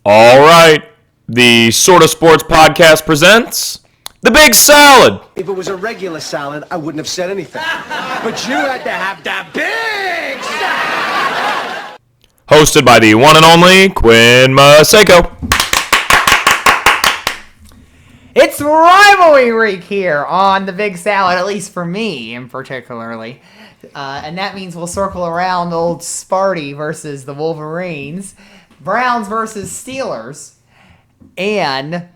All right. The Sort of Sports Podcast presents The Big Salad. If it was a regular salad, I wouldn't have said anything. But you had to have the big salad! Hosted by the one and only Quinn Maseko. It's rivalry week here on The Big Salad, at least for me in particularly. And that means we'll circle around old Sparty versus the Wolverines, Browns versus Steelers, and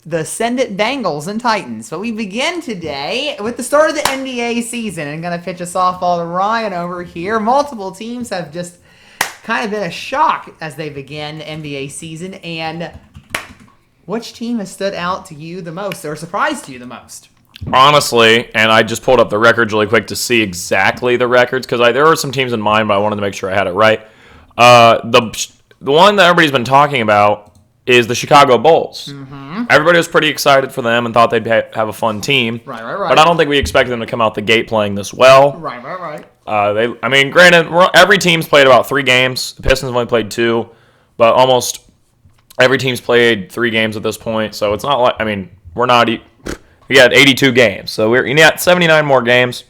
the Ascendant Bengals and Titans. But we begin today with the start of the NBA season. And I'm going to pitch a softball to Ryan over here. Multiple teams have just kind of been a shock as they begin the NBA season. And which team has stood out to you the most or surprised you the most? Honestly, and I just pulled up the records really quick to see exactly the records because there were some teams in mind, but I wanted to make sure I had it right. The one that everybody's been talking about is the Chicago Bulls. Mm-hmm. Everybody was pretty excited for them and thought they'd have a fun team. Right. But I don't think we expected them to come out the gate playing this well. Right. Granted, every team's played about 3 games. The Pistons have only played 2, but almost every team's played 3 games at this point. So it's not like, we had 82 games. So we're at 79 more games.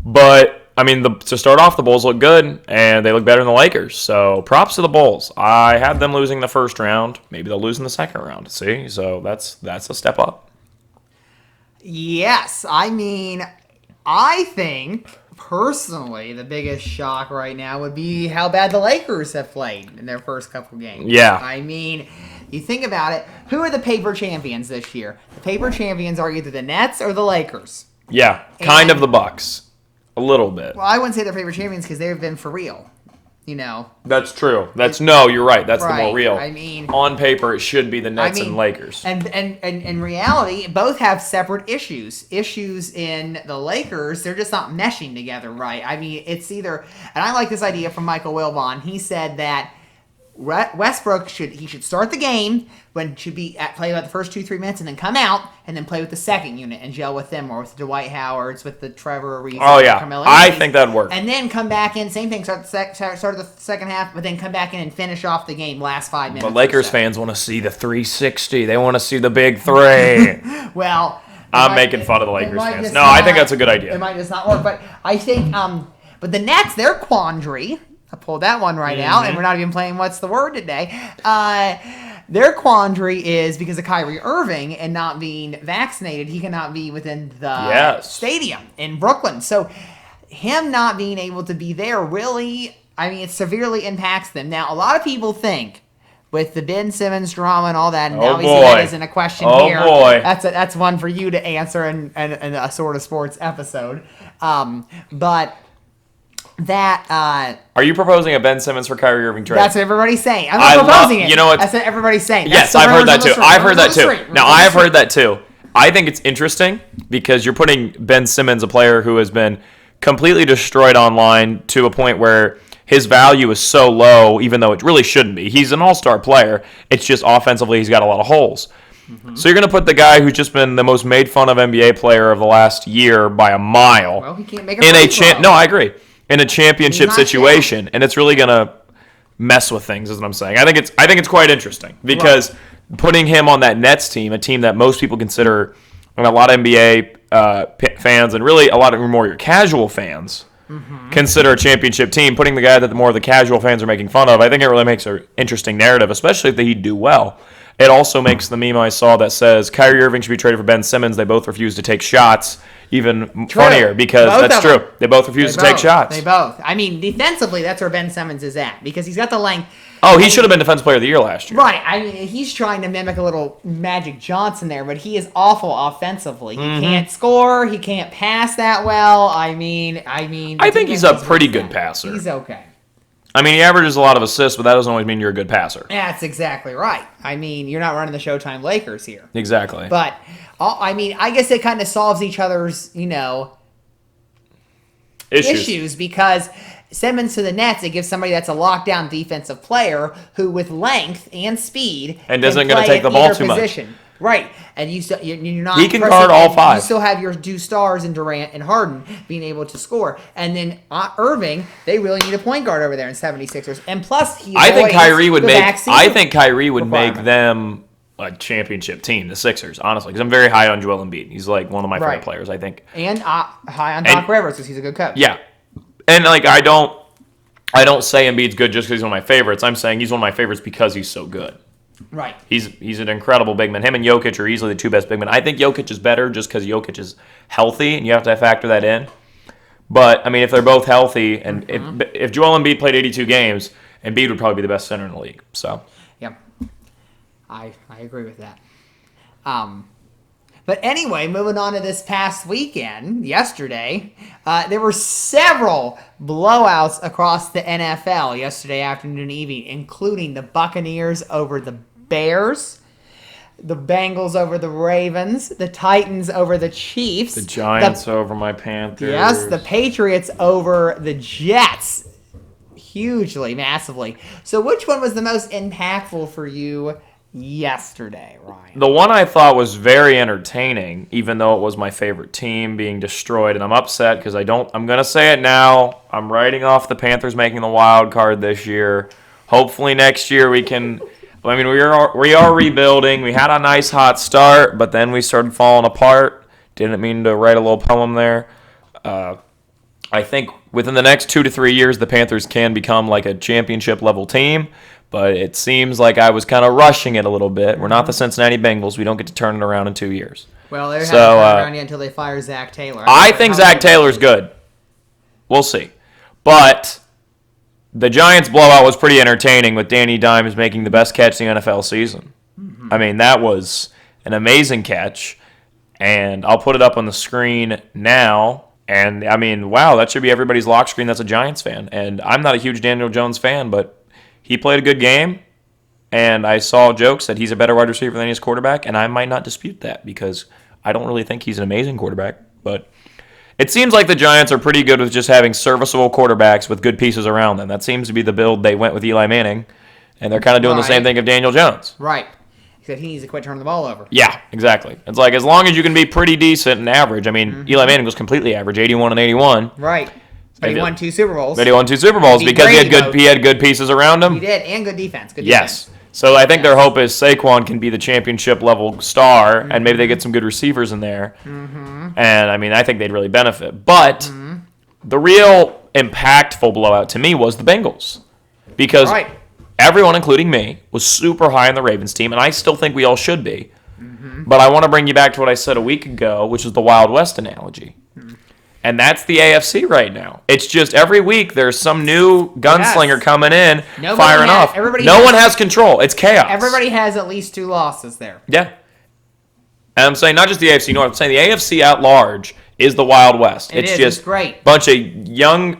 But to start off, the Bulls look good, and they look better than the Lakers. So props to the Bulls. I had them losing the first round. Maybe they'll lose in the second round. See? So that's a step up. Yes. I think, personally, the biggest shock right now would be how bad the Lakers have played in their first couple games. Yeah. You think about it, who are the paper champions this year? The paper champions are either the Nets or the Lakers. Yeah, kind of the Bucks. A little bit. Well, I wouldn't say they're paper champions because they've been for real. That's true. You're right. That's the more real. On paper, it should be the Nets and Lakers. And in reality, both have separate issues. Issues in the Lakers, they're just not meshing together right. It's either, and I like this idea from Michael Wilbon. He said that Westbrook should start the game when should be play about the first 2-3 minutes and then come out and then play with the second unit and gel with them or with the Dwight Howards, with the Trevor Ariza. Oh yeah, I think that'd work. And then come back in, same thing. Start the second half, but then come back in and finish off the game last 5 minutes. But Lakers fans want to see the 360. They want to see the big 3. Well, I'm making fun of the Lakers fans. No, I think that's a good idea. It might just not work, but I think. But the Nets, their quandary. I pulled that one right out, and we're not even playing What's the Word today. Their quandary is because of Kyrie Irving and not being vaccinated, he cannot be within the stadium in Brooklyn. So him not being able to be there really, it severely impacts them. Now, a lot of people think with the Ben Simmons drama and all that, and obviously that isn't a question here. Oh, boy. That's one for you to answer in a Sort of Sports episode. But that are you proposing a Ben Simmons for Kyrie Irving trade? That's what everybody's saying. I'm not proposing it. You know what? That's what everybody's saying. Yes, I've heard that too. I've heard that too. Now, I have heard that too. I think it's interesting because you're putting Ben Simmons, a player who has been completely destroyed online, to a point where his value is so low, even though it really shouldn't be. He's an all-star player. It's just offensively he's got a lot of holes. Mm-hmm. So you're going to put the guy who's just been the most made fun of NBA player of the last year by a mile. Well, he can't make a No, I agree. In a championship situation, and it's really gonna mess with things, is what I'm saying. I think it's quite interesting because putting him on that Nets team, a team that most people consider, and a lot of NBA fans, and really a lot of more your casual fans consider a championship team, putting the guy that more of the casual fans are making fun of, I think it really makes an interesting narrative, especially if he'd do well. It also makes the meme I saw that says Kyrie Irving should be traded for Ben Simmons. They both refuse to take shots. Even funnier because that's true. They both refuse to take shots. They both. Defensively, that's where Ben Simmons is at because he's got the length. Oh, he should have been Defensive Player of the Year last year. Right. He's trying to mimic a little Magic Johnson there, but he is awful offensively. He can't score. He can't pass that well. I think he's a pretty good passer. He's okay. He averages a lot of assists, but that doesn't always mean you're a good passer. That's exactly right. You're not running the Showtime Lakers here. Exactly. But I guess it kind of solves each other's, issues because Simmons to the Nets, it gives somebody that's a lockdown defensive player who with length and speed and isn't going to take the ball too much. Right, and you're not. He can pressing guard all in. five. You still have your two stars in Durant and Harden being able to score, and then Irving. They really need a point guard over there in 76ers, and plus he. I think Kyrie would make. I think Kyrie would requirement. make them a championship team, the Sixers. Honestly, because I'm very high on Joel Embiid. He's like one of my favorite players. I think, and high on Doc Rivers because he's a good coach. Yeah, and like I don't say Embiid's good just because he's one of my favorites. I'm saying he's one of my favorites because he's so good. Right. He's an incredible big man. Him and Jokic are easily the two best big men. I think Jokic is better just because Jokic is healthy, and you have to factor that in. But, I mean, if they're both healthy, and if Joel Embiid played 82 games, Embiid would probably be the best center in the league. So, yeah, I agree with that. But anyway, moving on to this past weekend, yesterday, there were several blowouts across the NFL yesterday afternoon and evening, including the Buccaneers over the Bears, the Bengals over the Ravens, the Titans over the Chiefs, the Giants over my Panthers. Yes, the Patriots over the Jets. Hugely, massively. So which one was the most impactful for you yesterday, Ryan? The one I thought was very entertaining, even though it was my favorite team being destroyed, and I'm upset because I'm going to say it now. I'm writing off the Panthers making the wild card this year. Hopefully next year we can. I mean, we are rebuilding. We had a nice hot start, but then we started falling apart. Didn't mean to write a little poem there. I think within the next 2 to 3 years, the Panthers can become like a championship-level team, but it seems like I was kind of rushing it a little bit. We're not the Cincinnati Bengals. We don't get to turn it around in 2 years. Well, they're haven't turned around yet until they fire Zach Taylor. I think Zach Taylor's good. We'll see. But the Giants blowout was pretty entertaining with Danny Dimes making the best catch in the NFL season. Mm-hmm. I mean, that was an amazing catch, and I'll put it up on the screen now. And, I mean, wow, that should be everybody's lock screen that's a Giants fan. And I'm not a huge Daniel Jones fan, but he played a good game. And I saw jokes that he's a better wide receiver than his quarterback, and I might not dispute that because I don't really think he's an amazing quarterback. But it seems like the Giants are pretty good with just having serviceable quarterbacks with good pieces around them. That seems to be the build they went with Eli Manning, and they're kind of doing the same thing of Daniel Jones. Right. Except he needs to quit turning the ball over. Yeah, exactly. It's like as long as you can be pretty decent and average. I mean, Eli Manning was completely average, 81 and 81. Right. But he won 2 Super Bowls. But he won 2 Super Bowls because he had good pieces around him. He did, and good defense. Good yes. defense. So I think their hope is Saquon can be the championship level star, and maybe they get some good receivers in there. Mm-hmm. And I mean, I think they'd really benefit. But the real impactful blowout to me was the Bengals, because everyone, including me, was super high on the Ravens team, and I still think we all should be. Mm-hmm. But I want to bring you back to what I said a week ago, which is the Wild West analogy. Mm-hmm. And that's the AFC right now. It's just every week there's some new gunslinger coming in, firing off. No one has control. It's chaos. Everybody has at least 2 losses there. Yeah. And I'm saying not just the AFC North. I'm saying the AFC at large is the Wild West. It's just great. Bunch of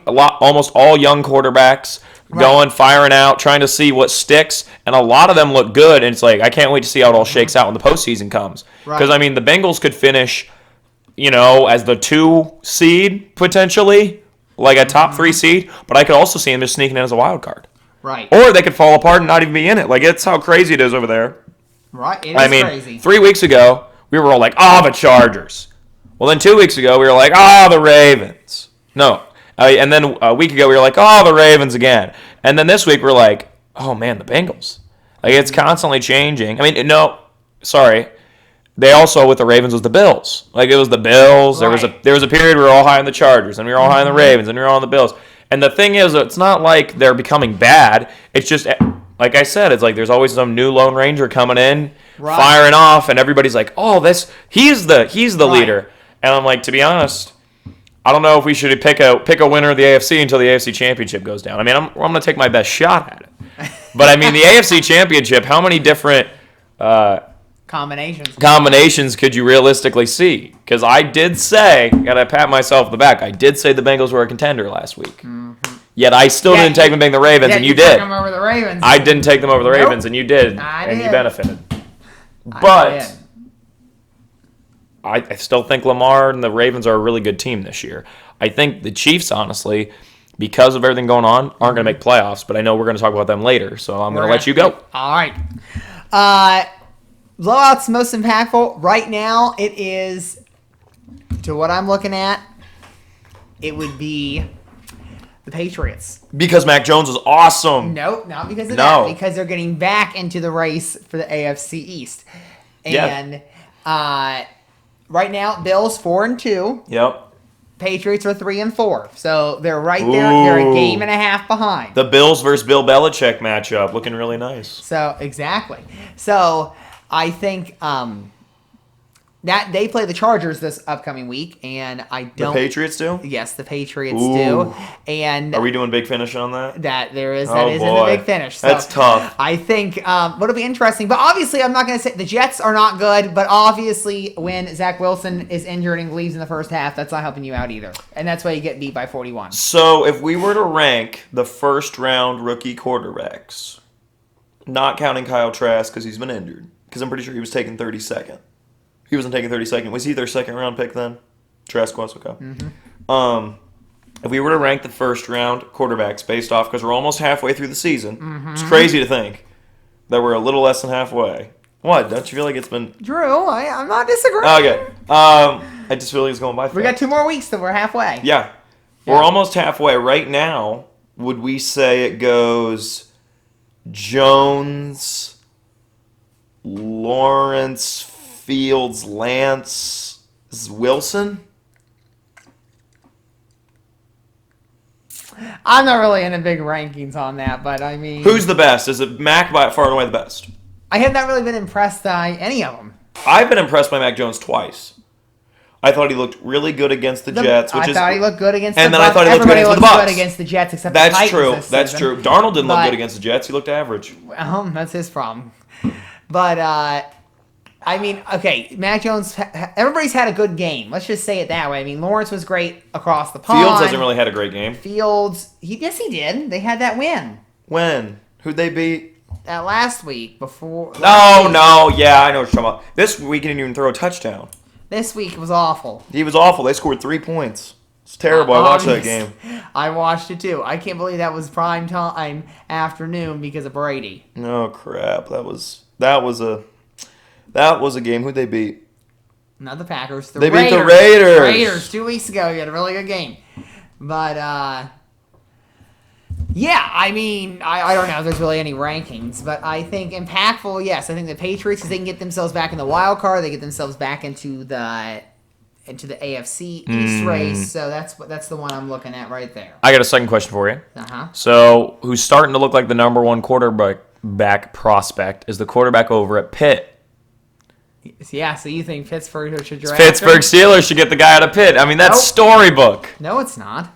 almost all young quarterbacks going, firing out, trying to see what sticks. And a lot of them look good. And it's like, I can't wait to see how it all shakes out when the postseason comes. Because, I mean, the Bengals could finish, as the 2 seed, potentially, like a top 3 seed. But I could also see them just sneaking in as a wild card. Right. Or they could fall apart and not even be in it. Like, it's how crazy it is over there. Right. It is crazy. 3 weeks ago, we were all like, the Chargers. Well, then 2 weeks ago, we were like, the Ravens. No. And then a week ago, we were like, the Ravens again. And then this week, we're like, oh, man, the Bengals. Like, it's constantly changing. I mean, no, sorry. They also, with the Ravens, was the Bills. Like, it was the Bills. Right. There was a period we were all high on the Chargers, and we were all high on the Ravens, and we were all on the Bills. And the thing is, it's not like they're becoming bad. It's just, like I said, it's like there's always some new Lone Ranger coming in, firing off, and everybody's like, he's the leader. And I'm like, to be honest, I don't know if we should pick a winner of the AFC until the AFC Championship goes down. I mean, I'm going to take my best shot at it. But, I mean, the AFC Championship, how many different combinations could you realistically see? Because I did say, gotta pat myself on the back, I did say the Bengals were a contender last week. Mm-hmm. Yet I still didn't take them being the Ravens, and you did. Them over the Ravens. I didn't take them over the Ravens, and you did. And you benefited. But I still think Lamar and the Ravens are a really good team this year. I think the Chiefs, honestly, because of everything going on, aren't going to make playoffs, but I know we're going to talk about them later, so I'm going to let you go. All right. Blowout's most impactful right now. It is, to what I'm looking at, it would be the Patriots. Because Mac Jones is awesome. Nope, not because of that. Because they're getting back into the race for the AFC East. And right now, Bills 4-2. Yep. Patriots are 3-4. So they're right there. They're a game and a half behind. The Bills versus Bill Belichick matchup, looking really nice. So exactly. So I think that they play the Chargers this upcoming week, and I don't. The Patriots do? Yes, the Patriots do. And are we doing big finish on that? That is in boy. the big finish. So that's tough. I think what'll be interesting, but obviously I'm not going to say the Jets are not good, but obviously when Zach Wilson is injured and leaves in the first half, that's not helping you out either, and that's why you get beat by 41. So if we were to rank the first round rookie quarterbacks, not counting Kyle Trask because he's been injured, because I'm pretty sure he was taken 32nd. He wasn't taking 32nd. Was he their second round pick then? Trask was, okay. Mm-hmm. If we were to rank the first round quarterbacks based off, because we're almost halfway through the season, it's crazy to think that we're a little less than halfway. What? Don't you feel like it's been... Drew, I'm not disagreeing. Okay. I just feel like it's going by fast. We got 2 more weeks, so we're halfway. Yeah. We're almost halfway. Right now, would we say it goes Jones, Lawrence, Fields, Lance, Wilson? I'm not really into big rankings on that, but I mean... Who's the best? Is it Mac by far and away the best? I have not really been impressed by any of them. I've been impressed by Mac Jones twice. I thought he looked really good against the Jets. I thought he looked good against the Bucs. And then I thought he looked good against the Bucs. Good against the Jets, except the Titans true. this That's season. true. Darnold didn't look good against the Jets. He looked average. That's his problem. But, I mean, okay, Mac Jones, everybody's had a good game. Let's just say it that way. I mean, Lawrence was great across the pond. Fields hasn't really had a great game. Yes, he did. They had that win. When? Who'd they beat? That last week before. Yeah, I know what you're talking about. This week he didn't even throw a touchdown. This week was awful. He was awful. They scored 3 points. It's terrible. I watched that game. I watched it too. I can't believe that was prime time afternoon because of Brady. Oh crap! That was a game. Who'd they beat? Not the Packers. They beat the Raiders. Raiders 2 weeks ago. You had a really good game. But, yeah, I mean, I don't know if there's really any rankings, but I think impactful, yes. I think the Patriots, because they can get themselves back in the wild card, they get themselves back into the AFC East race. So that's the one I'm looking at right there. I got a second question for you. So, who's starting to look like the number one quarterback prospect is the quarterback over at Pitt. Yeah, so you think Pittsburgh should draft Pittsburgh Steelers should get the guy out of Pitt. I mean, that's storybook. No, it's not.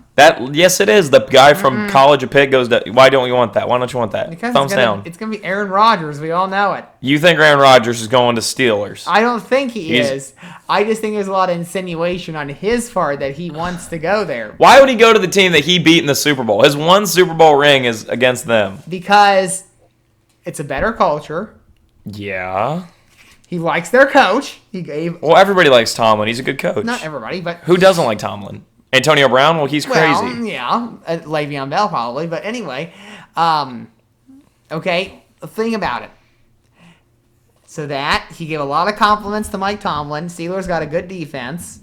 Yes, it is. The guy from College of Pitt goes to... Why don't you want that? Why don't you want that? Because Thumbs down. It's going to be Aaron Rodgers. We all know it. You think Aaron Rodgers is going to Steelers? I don't think he is. I just think there's a lot of insinuation on his part that he wants to go there. Why would he go to the team that he beat in the Super Bowl? His one Super Bowl ring is against them. Because it's a better culture. Yeah. He likes their coach. Well, everybody likes Tomlin. He's a good coach. Not everybody, but... Who doesn't like Tomlin? Antonio Brown? Well, he's crazy. Well, yeah. Le'Veon Bell probably. But anyway. Okay. The thing about it. So that, he gave a lot of compliments to Mike Tomlin. Steelers got a good defense.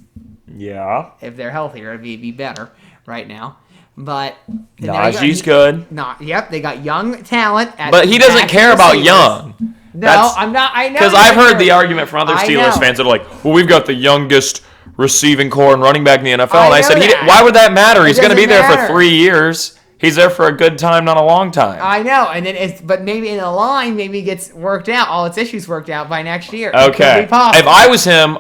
Yeah. If they're healthier, it'd be better right now. But... Najee's good. Yep, they got young talent. But he doesn't care about young. I'm not. I know. Because I've heard the argument from other Steelers fans that are like, well, we've got the youngest receiving core and running back in the NFL. And I said, why would that matter? He's going to be there for 3 years. He's there for a good time, not a long time. I know. And then but maybe in the line, maybe it gets worked out, all its issues worked out by next year. Okay. If I was him,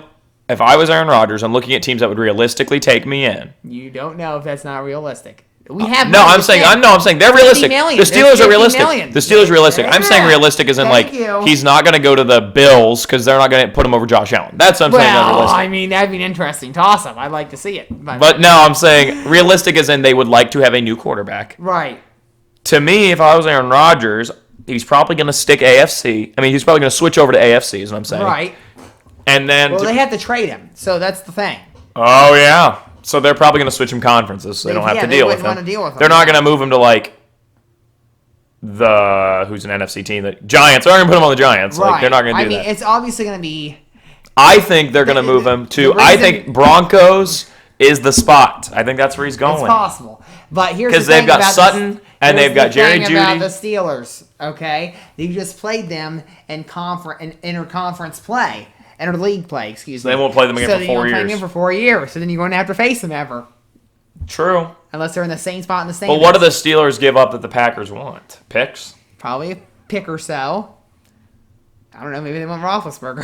if I was Aaron Rodgers, I'm looking at teams that would realistically take me in. You don't know if that's not realistic. We have I'm saying they're realistic. The Steelers are realistic. The Steelers are realistic. I'm saying realistic as in he's not going to go to the Bills because they're not going to put him over Josh Allen. That's what I'm saying. Unrealistic. I mean, that'd be an interesting toss-up. I'd like to see it. But no, I'm saying realistic as in they would like to have a new quarterback. Right. To me, if I was Aaron Rodgers, he's probably going to stick AFC. I mean, he's probably going to switch over to AFC is what I'm saying. Right. And then they have to trade him, so that's the thing. Oh, yeah. So they're probably going to switch him conferences so they don't have to deal with him. Deal with him. They're not going to move him to, who's an NFC team. The Giants. They're going to put him on the Giants. Right. Like, they're not going to do that. I mean, it's obviously going to be. I think they're going to move him to. I think Broncos is the spot. I think that's where he's going. It's possible, but here's because the thing they've got about Sutton and they've got Jerry Jeudy. About the Steelers, okay, you just played them in interconference play, interleague play. Excuse me. They won't play them again for 4 years. So you won't play them again for 4 years. So then you're going to have to face them ever. True. Unless they're in the same spot in the same. But what do the Steelers give up that the Packers want? Picks? Probably a pick or so. I don't know. Maybe they want Roethlisberger.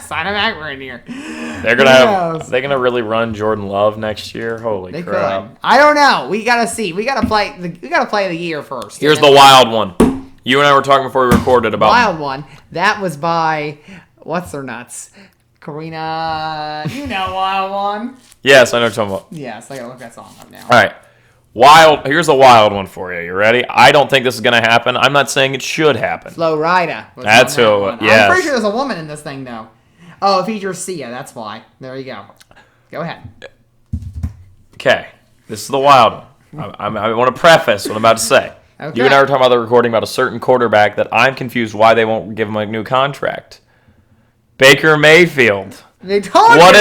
Sign him back right here. They're gonna have. Are they gonna really run Jordan Love next year? Holy they crap! Could. I don't know. We gotta see. We gotta play the year first. Here's the wild one. You and I were talking before we recorded about wild one. That was by what's her nuts, Karina. You know wild one. Yes, I know what you're talking about. Yes, I gotta look that song up now. All right. Wild. Here's a wild one for you. You ready? I don't think this is going to happen. I'm not saying it should happen. Flo Rida. That's who. Yes. I'm pretty sure there's a woman in this thing, though. Oh, it features Sia. That's why. There you go. Go ahead. Okay. This is the wild one. I want to preface what I'm about to say. Okay. You and I were talking about the recording about a certain quarterback that I'm confused why they won't give him a new contract. Baker Mayfield. They told What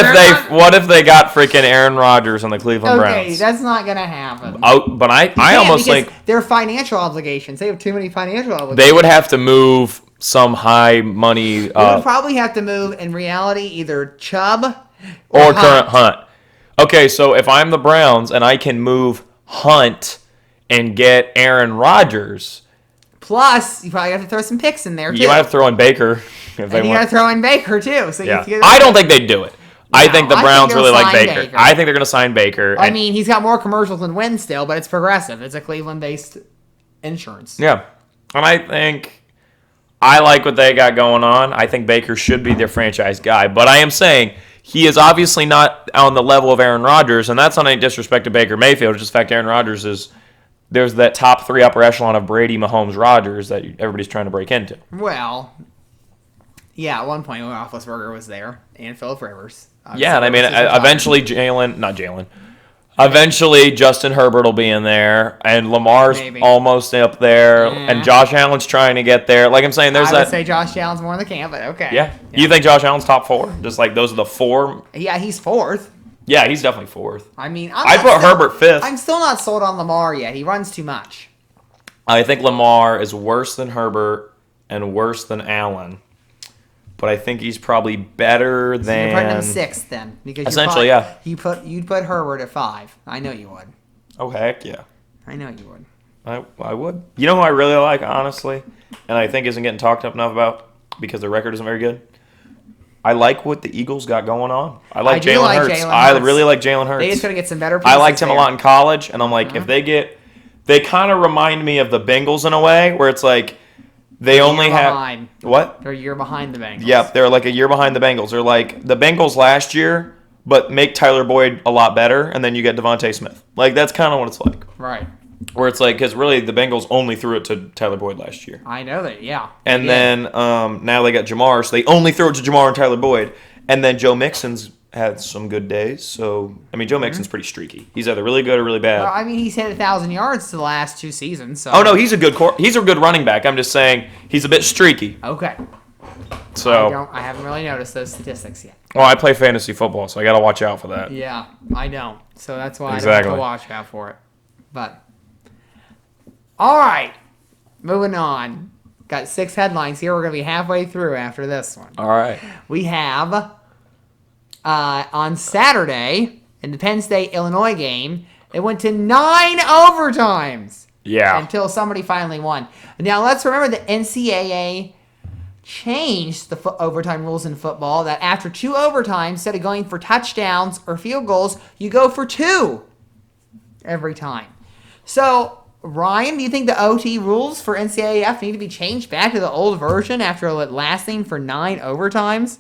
if they got freaking Aaron Rodgers on the Cleveland Browns? Okay, that's not gonna happen. Oh, but I almost think their financial obligations. They have too many financial obligations. They would have to move some high money. They would probably have to move in reality either Chubb or current Hunt. Okay, so if I'm the Browns and I can move Hunt and get Aaron Rodgers. Plus, you probably have to throw some picks in there, too. You might have to throw in Baker. If and you got to throw in Baker, too. So yeah. I don't think they'd do it. I think the Browns really like Baker. I think they're going to sign Baker. I mean, he's got more commercials than Win still, but it's Progressive. It's a Cleveland-based insurance. Yeah. And I like what they got going on. I think Baker should be their franchise guy. But I am saying he is obviously not on the level of Aaron Rodgers, and that's not any disrespect to Baker Mayfield. It's just the fact Aaron Rodgers is... There's that top 3 upper echelon of Brady, Mahomes, Rodgers that everybody's trying to break into. Well, yeah, at one point when Roethlisberger was there and Phillip Rivers. Yeah, and I mean, eventually eventually Justin Herbert will be in there, and Lamar's almost up there, and Josh Allen's trying to get there. Like I'm saying, I would say Josh Allen's more in the camp, but okay. Yeah. You think Josh Allen's top 4? Just like those are the 4? Yeah, he's 4th. Yeah, he's definitely 4th. I mean, I put Herbert 5th. I'm still not sold on Lamar yet. He runs too much. I think Lamar is worse than Herbert and worse than Allen. But I think he's probably better than... You're putting him 6th then. Because essentially, yeah. You'd put Herbert at 5. I know you would. Oh, heck yeah. I know you would. I would. You know who I really like, honestly? And I think isn't getting talked enough about because their record isn't very good? I like what the Eagles got going on. I like Jalen Hurts. I really like Jalen Hurts. They just got to get some better pieces. I liked him a lot in college, and I'm like, if they kind of remind me of the Bengals in a way, where it's like they only have what? They're a year behind the Bengals. Yep, they're like a year behind the Bengals. They're like the Bengals last year, but make Tyler Boyd a lot better, and then you get Devontae Smith. Like that's kind of what it's like. Right. Where it's like, because really the Bengals only threw it to Tyler Boyd last year. I know that, yeah. And then now they got Jamar, so they only throw it to Jamar and Tyler Boyd. And then Joe Mixon's had some good days. So, I mean, Joe Mixon's pretty streaky. He's either really good or really bad. Well, I mean, he's hit 1,000 yards the last 2 seasons. So. Oh, no, he's a good running back. I'm just saying he's a bit streaky. Okay. So I haven't really noticed those statistics yet. Well, I play fantasy football, so I got to watch out for that. Yeah, I don't. So that's why I don't have to watch out for it. But, all right. Moving on. Got 6 headlines here. We're going to be halfway through after this one. All right. We have, on Saturday, in the Penn State-Illinois game, it went to 9 overtimes. Yeah. Until somebody finally won. Now, let's remember the NCAA changed the overtime rules in football, that after 2 overtimes, instead of going for touchdowns or field goals, you go for 2 every time. So, Ryan, do you think the OT rules for NCAAF need to be changed back to the old version after lasting for 9 overtimes?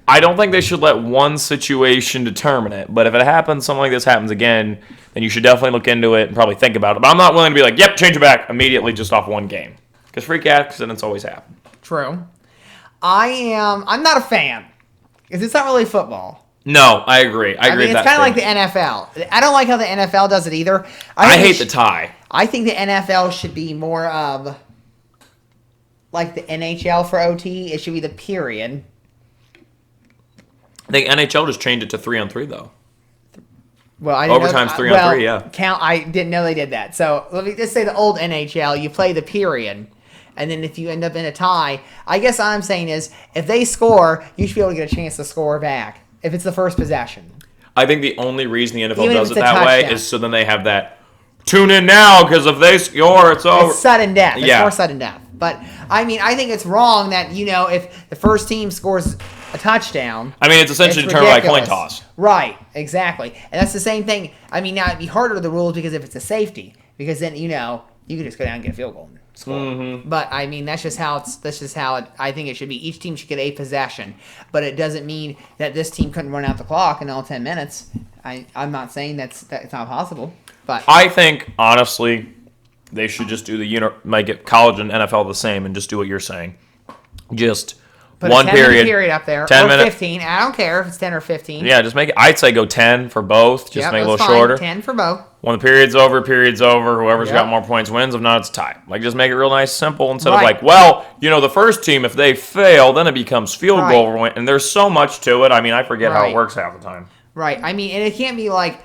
I don't think they should let one situation determine it, but if it happens, something like this happens again, then you should definitely look into it and probably think about it. But I'm not willing to be like, yep, change it back immediately just off one game. Because freak accidents always happen. True. I'm not a fan. Because it's not really football. No, I agree. I agree. It's kind of like the NFL. I don't like how the NFL does it either. I hate the tie. I think the NFL should be more of like the NHL for OT. It should be the period. I think NHL just changed it to 3-on-3 though. Well, I didn't Overtime's know, 3-on-3, yeah. I didn't know they did that. So let me just say the old NHL, you play the period, and then if you end up in a tie, I guess all I'm saying is if they score, you should be able to get a chance to score back if it's the first possession. I think the only reason the NFL Even if does it's it a that way touchdown. is so then they have that tune in now because if they score, it's over. It's sudden death. It's Yeah. more sudden death. But I mean, I think it's wrong that if the first team scores a touchdown. I mean, it's essentially it's determined by coin ridiculous. toss. Right, exactly. And that's the same thing. I mean, now it'd be harder to the rules because if it's a safety, because then you can just go down and get a field goal and score. Mm-hmm. But I mean, that's just how I think it should be. Each team should get a possession, but it doesn't mean that this team couldn't run out the clock in all 10 minutes. I'm not saying that's not possible, but I think honestly, they should just do make it college and NFL the same and just do what you're saying. Just put one a 10-minute period up there, 10 or minute 15. I don't care if it's 10 or 15. Yeah, just make it. I'd say go 10 for both. Just Yep, make it a that's little fine. shorter. 10 for both. When the period's over. Whoever's Yep. got more points wins. If not, it's a tie. Like, just make it real nice, simple, instead Right. of like, the first team, if they fail, then it becomes field Right. goal. And there's so much to it. I mean, I forget how it Right. works half the time. Right. I mean, and it can't be like,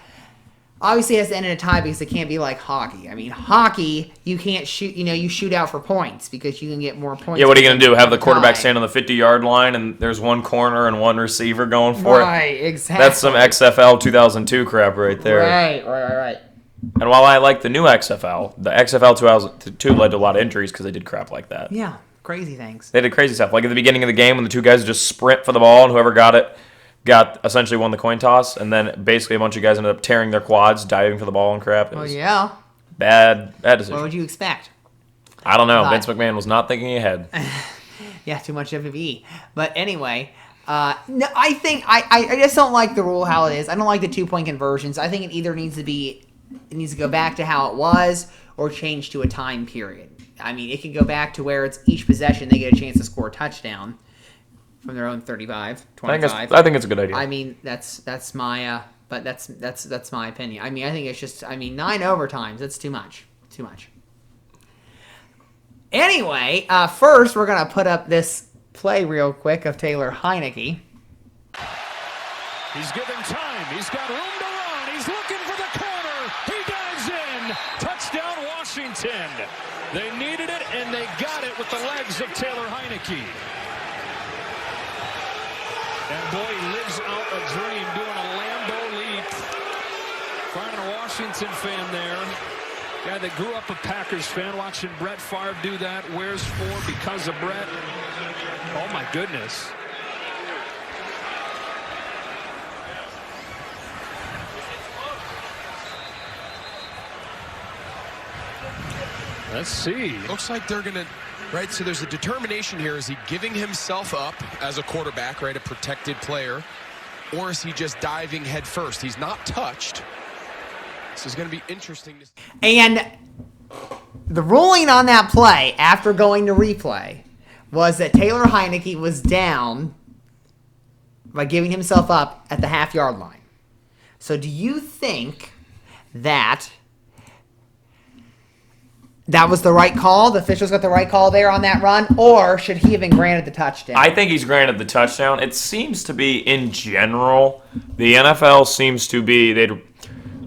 obviously it has to end in a tie because it can't be like hockey. I mean, hockey, you can't shoot, you shoot out for points because you can get more points. Yeah, what are you going to do? Have the quarterback tie. stand on the 50-yard line and there's one corner and one receiver going for it? Right, exactly. That's some XFL 2002 crap right there. Right. And while I like the new XFL, the XFL 2002 led to a lot of injuries because they did crap like that. Yeah, crazy things. They did crazy stuff. Like at the beginning of the game when the two guys just sprint for the ball and whoever got it essentially won the coin toss. And then basically a bunch of guys ended up tearing their quads, diving for the ball and crap. It was Yeah. bad decision. What would you expect? I don't know. But- Vince McMahon was not thinking ahead. Yeah, too much WWE. But anyway, no, I think I just don't like the rule how it is. I don't like the 2-point conversions. I think it either needs to go back to how it was or change to a time period. I mean, it can go back to where it's each possession they get a chance to score a touchdown from their own 35, 25. I think it's a good idea. I mean, that's my but that's my opinion. I mean, I think it's just 9 overtimes. That's too much. Too much. Anyway, first we're gonna put up this play real quick of Taylor Heineke. He's given time. He's got room to run. He's looking for the corner. He dives in. Touchdown, Washington. They needed it, and they got it with the legs of Taylor Heineke. And boy, he lives out a dream doing a Lambeau leap. Finding a Washington fan there. Guy that grew up a Packers fan, watching Brett Favre do that. Wears 4 because of Brett. Oh, my goodness. Let's see. Looks like they're going to, right, so there's a determination here. Is he giving himself up as a quarterback, right, a protected player, or is he just diving head first? He's not touched. This is going to be interesting to see. And the ruling on that play after going to replay was that Taylor Heineke was down by giving himself up at the half-yard line. So do you think that was the right call? The officials got the right call there on that run? Or should he have been granted the touchdown? I think he's granted the touchdown. It seems to be, in general, the NFL seems to be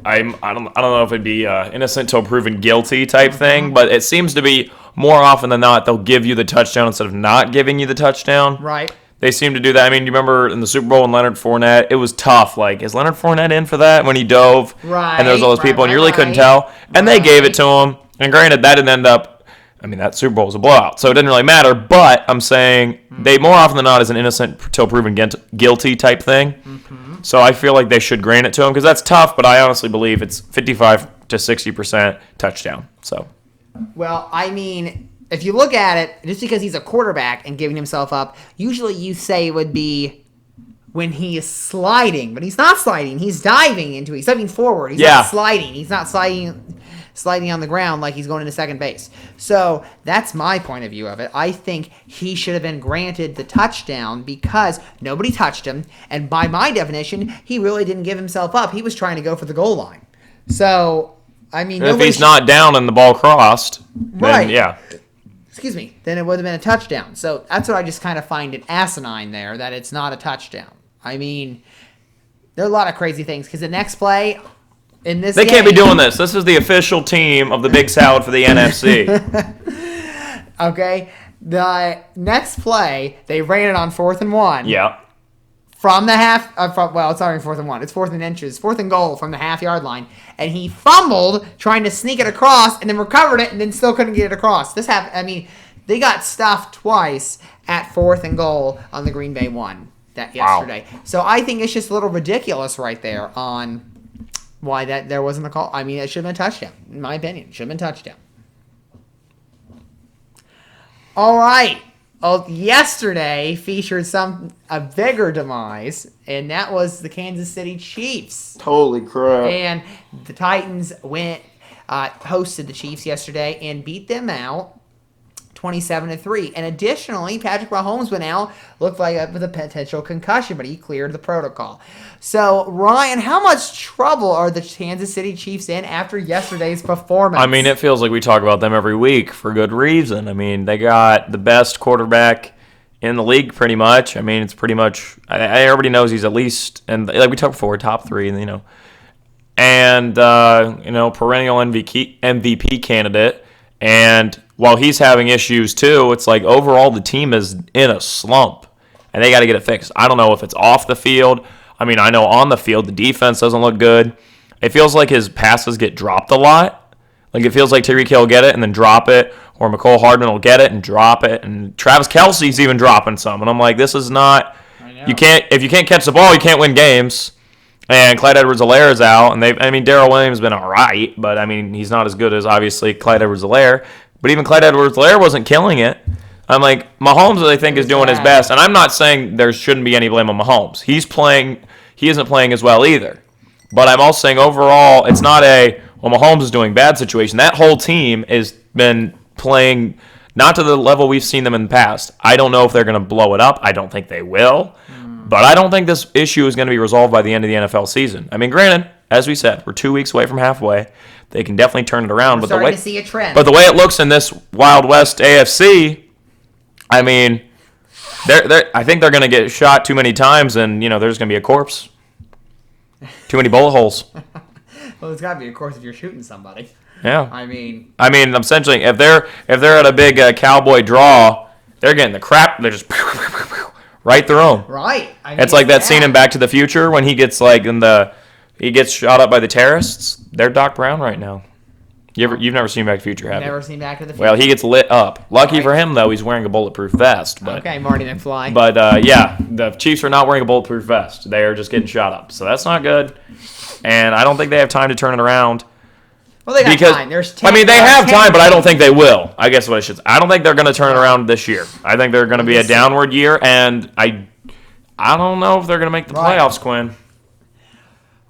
I don't know if it'd be innocent till proven guilty type thing, but it seems to be more often than not they'll give you the touchdown instead of not giving you the touchdown. Right. They seem to do that. I mean, you remember in the Super Bowl when Leonard Fournette, it was tough. Like, is Leonard Fournette in for that when he dove? Right. And there was all those people, and you really couldn't tell. And they gave it to him. And granted, that didn't end up. I mean, that Super Bowl was a blowout, so it didn't really matter. But I'm saying they more often than not is an innocent till proven guilty type thing. Mm-hmm. So I feel like they should grant it to him because that's tough. But I honestly believe it's 55 to 60% touchdown. So. Well, I mean, if you look at it, just because he's a quarterback and giving himself up, usually you say it would be when he is sliding, but he's not sliding. He's diving into it. He's stepping forward. He's not sliding. He's not sliding on the ground like he's going into second base. So that's my point of view of it. I think he should have been granted the touchdown because nobody touched him. And by my definition, he really didn't give himself up. He was trying to go for the goal line. So I mean, if he's not down and the ball crossed, Right. then yeah. excuse me, then it would have been a touchdown. So that's what I just kind of find it asinine there, that it's not a touchdown. I mean, there are a lot of crazy things, because the next play in this They game, can't be doing this. This is the official team of the Big Salad for the NFC. Okay, the next play, they ran it on 4th and 1. Yeah. From the half, well, it's not even 4th and 1. It's 4th and inches, 4th and goal from the half-yard line, and he fumbled trying to sneak it across, and then recovered it, and then still couldn't get it across. They got stuffed twice at 4th and goal on the Green Bay one yesterday. So I think it's just a little ridiculous right there on why there wasn't a call. I mean, it should have been a touchdown, in my opinion. It should have been a touchdown. All right. Well, yesterday featured a bigger demise, and that was the Kansas City Chiefs. Holy crap. And the Titans hosted the Chiefs yesterday and beat them out 27-3. And additionally, Patrick Mahomes went out, looked like with a potential concussion, but he cleared the protocol. So, Ryan, how much trouble are the Kansas City Chiefs in after yesterday's performance? I mean, it feels like we talk about them every week for good reason. I mean, they got the best quarterback in the league pretty much. I mean, it's pretty much, everybody knows he's at least, and like we talked before, top 3, and perennial MVP candidate. And while he's having issues too, it's like overall the team is in a slump, and they got to get it fixed. I don't know if it's off the field. I mean, I know on the field the defense doesn't look good. It feels like his passes get dropped a lot. Like it feels like Tyreek Hill will get it and then drop it, or McCole Hardman will get it and drop it, and Travis Kelce's even dropping some. And I'm like, this is not. If you can't catch the ball, you can't win games. And Clyde Edwards-Helaire is out, and Darrell Williams has been all right, but I mean he's not as good as obviously Clyde Edwards-Helaire. But even Clyde Edwards-Helaire wasn't killing it. I'm like, Mahomes, I think, is doing his best. And I'm not saying there shouldn't be any blame on Mahomes. He isn't playing as well either. But I'm also saying overall, it's not Mahomes is doing bad situation. That whole team has been playing not to the level we've seen them in the past. I don't know if they're going to blow it up. I don't think they will. But I don't think this issue is going to be resolved by the end of the NFL season. I mean, granted, as we said, we're 2 weeks away from halfway. They can definitely turn it around. We're starting to see a trend. But the way it looks in this Wild West AFC, I mean, I think they're going to get shot too many times, and there's going to be a corpse. Too many bullet holes. Well, there's got to be, of course, if you're shooting somebody. Yeah. I mean, essentially, if they're at a big cowboy draw, they're getting the crap. They're just right through them. Right. It's like that scene in Back to the Future when he gets he gets shot up by the terrorists. They're Doc Brown right now. You've never seen Back to the Future, have you? Never seen Back to the Future. Well, he gets lit up. Lucky for him, though, he's wearing a bulletproof vest. But, okay, Marty McFly. But, the Chiefs are not wearing a bulletproof vest. They are just getting shot up. So that's not good. And I don't think they have time to turn it around. Well, they got time. They have time, but I don't think they will. I guess what I should say. I don't think they're going to turn it around this year. I think they're going to be a downward year, and I don't know if they're going to make the playoffs, Quinn.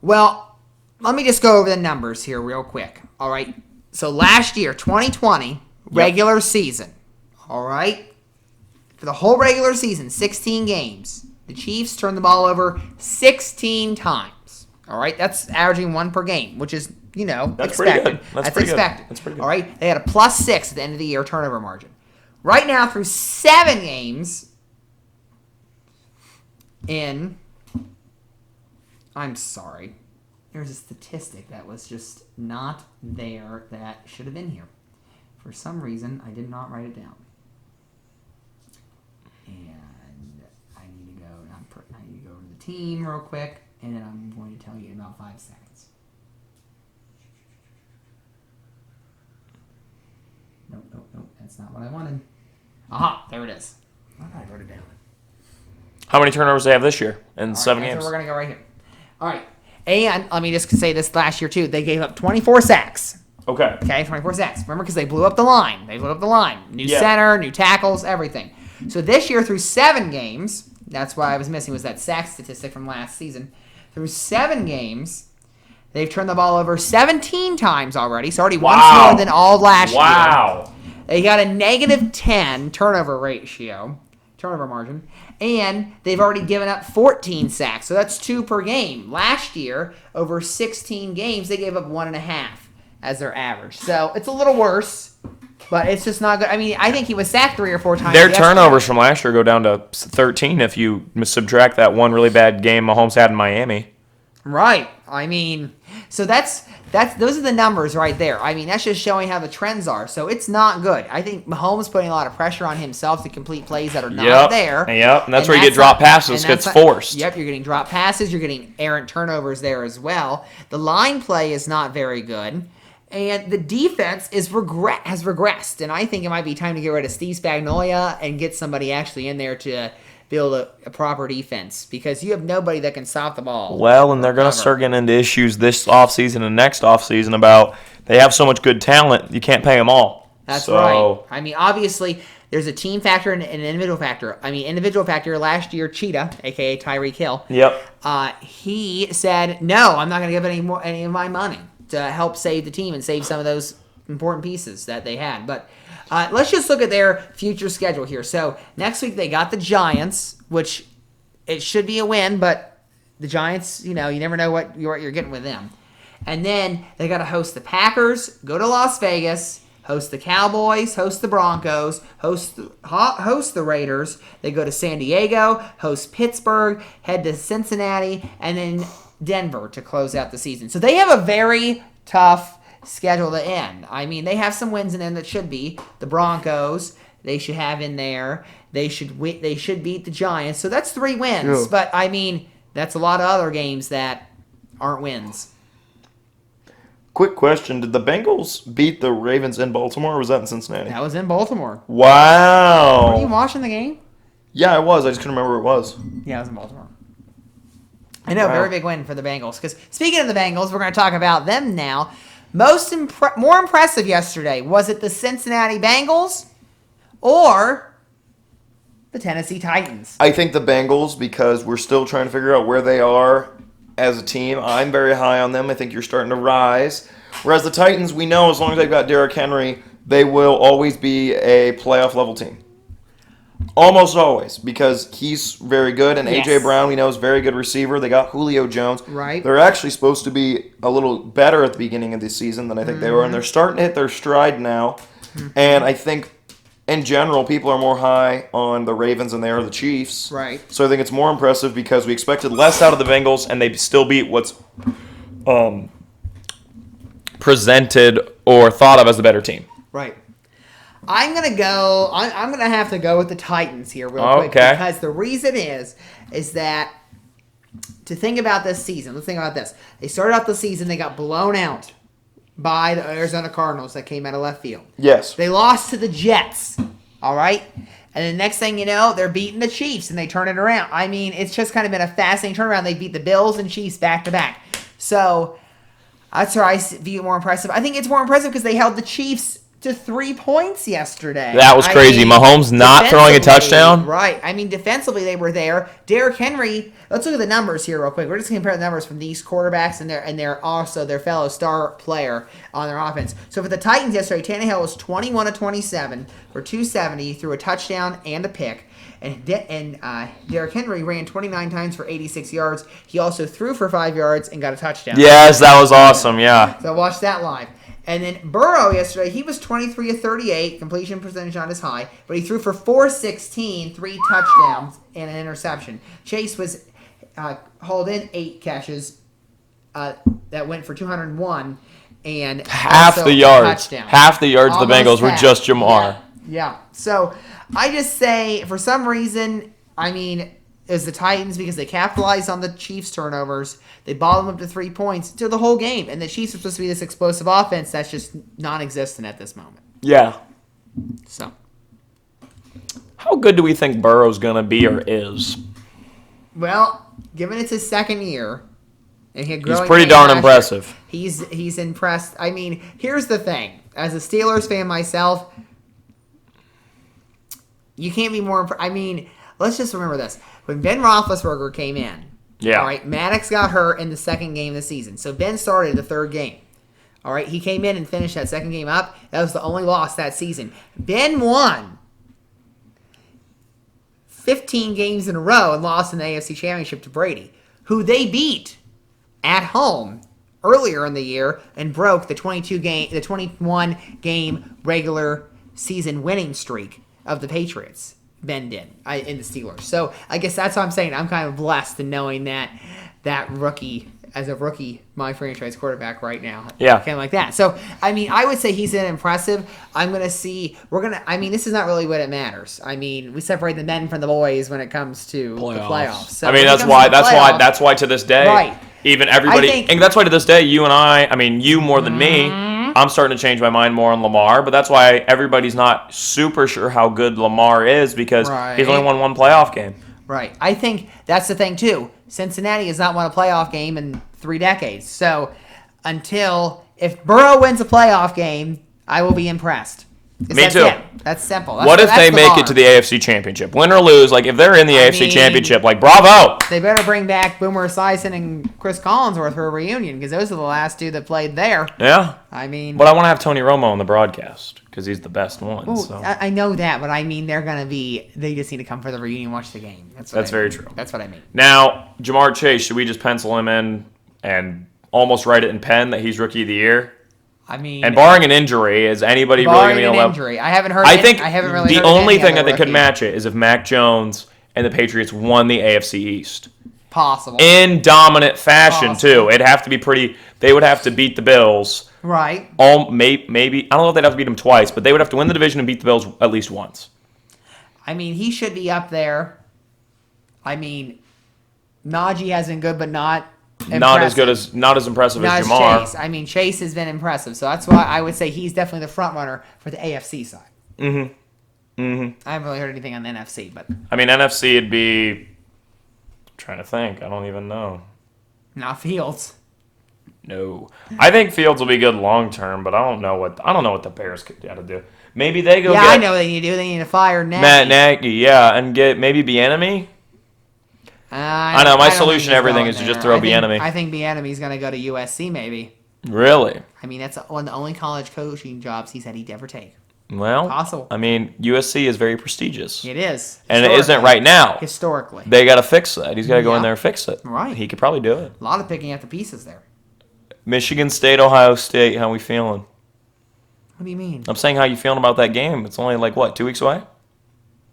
Well, let me just go over the numbers here real quick. All right. So last year, 2020, regular season. All right. For the whole regular season, 16 games. The Chiefs turned the ball over 16 times. All right. That's averaging 1 per game, which is, That's expected. Pretty good. That's expected. That's pretty good. All right. They had a +6 at the end of the year turnover margin. Right now, through 7 games I'm sorry. There's a statistic that was just not there that should have been here. For some reason, I did not write it down. And I need to go to the team real quick, and then I'm going to tell you in about 5 seconds. Nope. That's not what I wanted. Aha, there it is. I wrote it down. How many turnovers do they have this year in 7 games? So we're going to go right here. All right. And let me just say this last year, too. They gave up 24 sacks. Okay. 24 sacks. Remember, because they blew up the line. New center, new tackles, everything. So this year, through 7 games, that's why I was missing, was that sack statistic from last season. Through 7 games, they've turned the ball over 17 times already. So already once more than all of last year. Wow. They got a -10 turnover margin. And they've already given up 14 sacks. So that's 2 per game. Last year, over 16 games, they gave up 1.5. as their average. So it's a little worse, but it's just not good. I mean, I think he was sacked 3 or 4 times. Their turnovers from last year go down to 13 if you subtract that one really bad game Mahomes had in Miami. Right. I mean, so those are the numbers right there. I mean, that's just showing how the trends are. So it's not good. I think Mahomes putting a lot of pressure on himself to complete plays that are not there. Yep, and that's where you get drop passes. Gets forced. Yep, you're getting drop passes. You're getting errant turnovers there as well. The line play is not very good. And the defense has regressed. And I think it might be time to get rid of Steve Spagnuolo and get somebody actually in there to build a proper defense, because you have nobody that can stop the ball. Well, and they're going to start getting into issues this offseason and next offseason about they have so much good talent, you can't pay them all. That's right. I mean, obviously, there's a team factor and an individual factor. I mean, individual factor, last year, Cheetah, a.k.a. Tyreek Hill, he said, no, I'm not going to give any of my money to help save the team and save some of those important pieces that they had. But let's just look at their future schedule here. So next week they got the Giants, which it should be a win, but the Giants, you never know what you're getting with them. And then they got to host the Packers, go to Las Vegas, host the Cowboys, host the Broncos, host the Raiders. They go to San Diego, host Pittsburgh, head to Cincinnati, and then Denver to close out the season. So they have a very tough schedule to end. I mean, they have some wins in them that should be the Broncos. They should have in there. They should beat the Giants. So that's 3 wins. Yeah. But I mean, that's a lot of other games that aren't wins. Quick question: did the Bengals beat the Ravens in Baltimore, or was that in Cincinnati? That was in Baltimore. Wow. Were you watching the game? Yeah, I was. I just couldn't remember where it was. Yeah, it was in Baltimore. I know, very big win for the Bengals. Because speaking of the Bengals, we're going to talk about them now. More impressive yesterday, was it the Cincinnati Bengals or the Tennessee Titans? I think the Bengals, because we're still trying to figure out where they are as a team. I'm very high on them. I think you're starting to rise. Whereas the Titans, we know as long as they've got Derrick Henry, they will always be a playoff level team. Almost always, because he's very good, and Yes. A.J. Brown, we know, is a very good receiver. They got Julio Jones. Right. They're actually supposed to be a little better at the beginning of the season than I think they were, and they're starting to hit their stride now. And I think, in general, people are more high on the Ravens than they are the Chiefs. Right. So I think it's more impressive because we expected less out of the Bengals, and they still beat what's presented or thought of as the better team. Right. I'm gonna have to go with the Titans here real quick, because the reason is that to think about this season. Let's think about this. They started out the season, they got blown out by the Arizona Cardinals that came out of left field. Yes. They lost to the Jets. All right. And the next thing you know, they're beating the Chiefs and they turn it around. I mean, it's just kind of been a fascinating turnaround. They beat the Bills and Chiefs back to back. So that's where I view it more impressive. I think it's more impressive because they held the Chiefs to 3 points yesterday. That was crazy. Mahomes not throwing a touchdown. Right. I mean, defensively, they were there. Derrick Henry, let's look at the numbers here real quick. We're just going to compare the numbers from these quarterbacks and their fellow star player on their offense. So for the Titans yesterday, Tannehill was 21 of 27 for 270, threw a touchdown and a pick. And Derrick Henry ran 29 times for 86 yards. He also threw for 5 yards and got a touchdown. Yes, that was awesome. Yeah. So watch that live. And then Burrow yesterday, he was 23 of 38, completion percentage not as high, but he threw for 416, 3 touchdowns, and an interception. Chase was hauled in 8 catches that went for 201, and half also the a yards. touchdown. Half the yards of the Almost Bengals were half. just Jamar. Yeah. So I just say, for some reason, I mean, is the Titans, because they capitalized on the Chiefs' turnovers. They balled them up to 3 points to the whole game. And the Chiefs are supposed to be this explosive offense that's just non-existent at this moment. Yeah. So, How good do we think Burrow's going to be or is? well, given it's his second year, and He's pretty darn impressive. He's impressed. I mean, here's the thing. As a Steelers fan myself, you can't be more I mean, let's just remember this. When Ben Roethlisberger came in, Yeah. all right, Maddox got hurt in the second game of the season. So Ben started the third game. All right, he came in and finished that second game up. That was the only loss that season. Ben won 15 games in a row and lost in the AFC Championship to Brady, who they beat at home earlier in the year and broke the 21 game regular season winning streak of the Patriots. Ben did in the Steelers. So I guess that's what I'm saying. I'm kind of blessed in knowing that rookie, as a rookie, my franchise quarterback right now. Yeah. Kind of like that. So, I mean, I would say he's an impressive. This is not really what it matters. I mean, we separate the men from the boys when it comes to the playoffs. So I mean, when it comes to the playoffs, that's why to this day, Right. even everybody, and that's why to this day, you and I mean, you more than me, Mm-hmm. I'm starting to change my mind more on Lamar, but that's why everybody's not super sure how good Lamar is because he's only won one playoff game. Right. I think that's the thing, too. Cincinnati has not won a playoff game in 3 decades. So if Burrow wins a playoff game, I will be impressed. Me too. That's simple. What if they make it to the AFC Championship? Win or lose, like if they're in the AFC Championship, like bravo! They better bring back Boomer Esiason and Chris Collinsworth for a reunion because those are the last 2 that played there. Yeah. I mean... But I want to have Tony Romo on the broadcast because he's the best one. Ooh, So. I know that, but I mean they're going to be... They just need to come for the reunion and watch the game. That's very true. That's what I mean. Now, Jamar Chase, should we just pencil him in and almost write it in pen that he's Rookie of the Year? I mean... And barring an injury, is anybody really going to be injury. I haven't heard I think I haven't really the heard only any thing other that they could rookie. match it is if Mac Jones and the Patriots won the AFC East. Possible. In dominant fashion, Possible. too. It'd have to be pretty... They would have to beat the Bills. Right. Maybe... I don't know if they'd have to beat them twice, but they would have to win the division and beat the Bills at least once. I mean, he should be up there. I mean, Najee has been good, but not impressive. Not as impressive Not as as Jamar. Chase. I mean, Chase has been impressive, so that's why I would say he's definitely the front runner for the AFC side. I haven't really heard anything on the NFC, but I mean, NFC would be... I'm trying to think. I don't even know. not Fields. No. I think Fields will be good long term, but I don't know what the Bears could got to do. Maybe they go Yeah, get I know what they need to do. They need to fire Nagy. Matt Nagy, yeah, and get maybe Bieniemy. I know, my solution to everything is to just throw Bieniemy. I think Bieniemy's going to go to USC, maybe. Really? I mean, that's one of the only college coaching jobs he said he'd ever take. Well, Possible. I mean, USC is very prestigious. It is. And it isn't right now. Historically. They got to fix that. He's got to go in Yeah. there and fix it. Right. He could probably do it. A lot of picking up the pieces there. Michigan State, Ohio State, how we feeling? What do you mean? I'm saying how you feeling about that game. It's only like, what, 2 weeks away?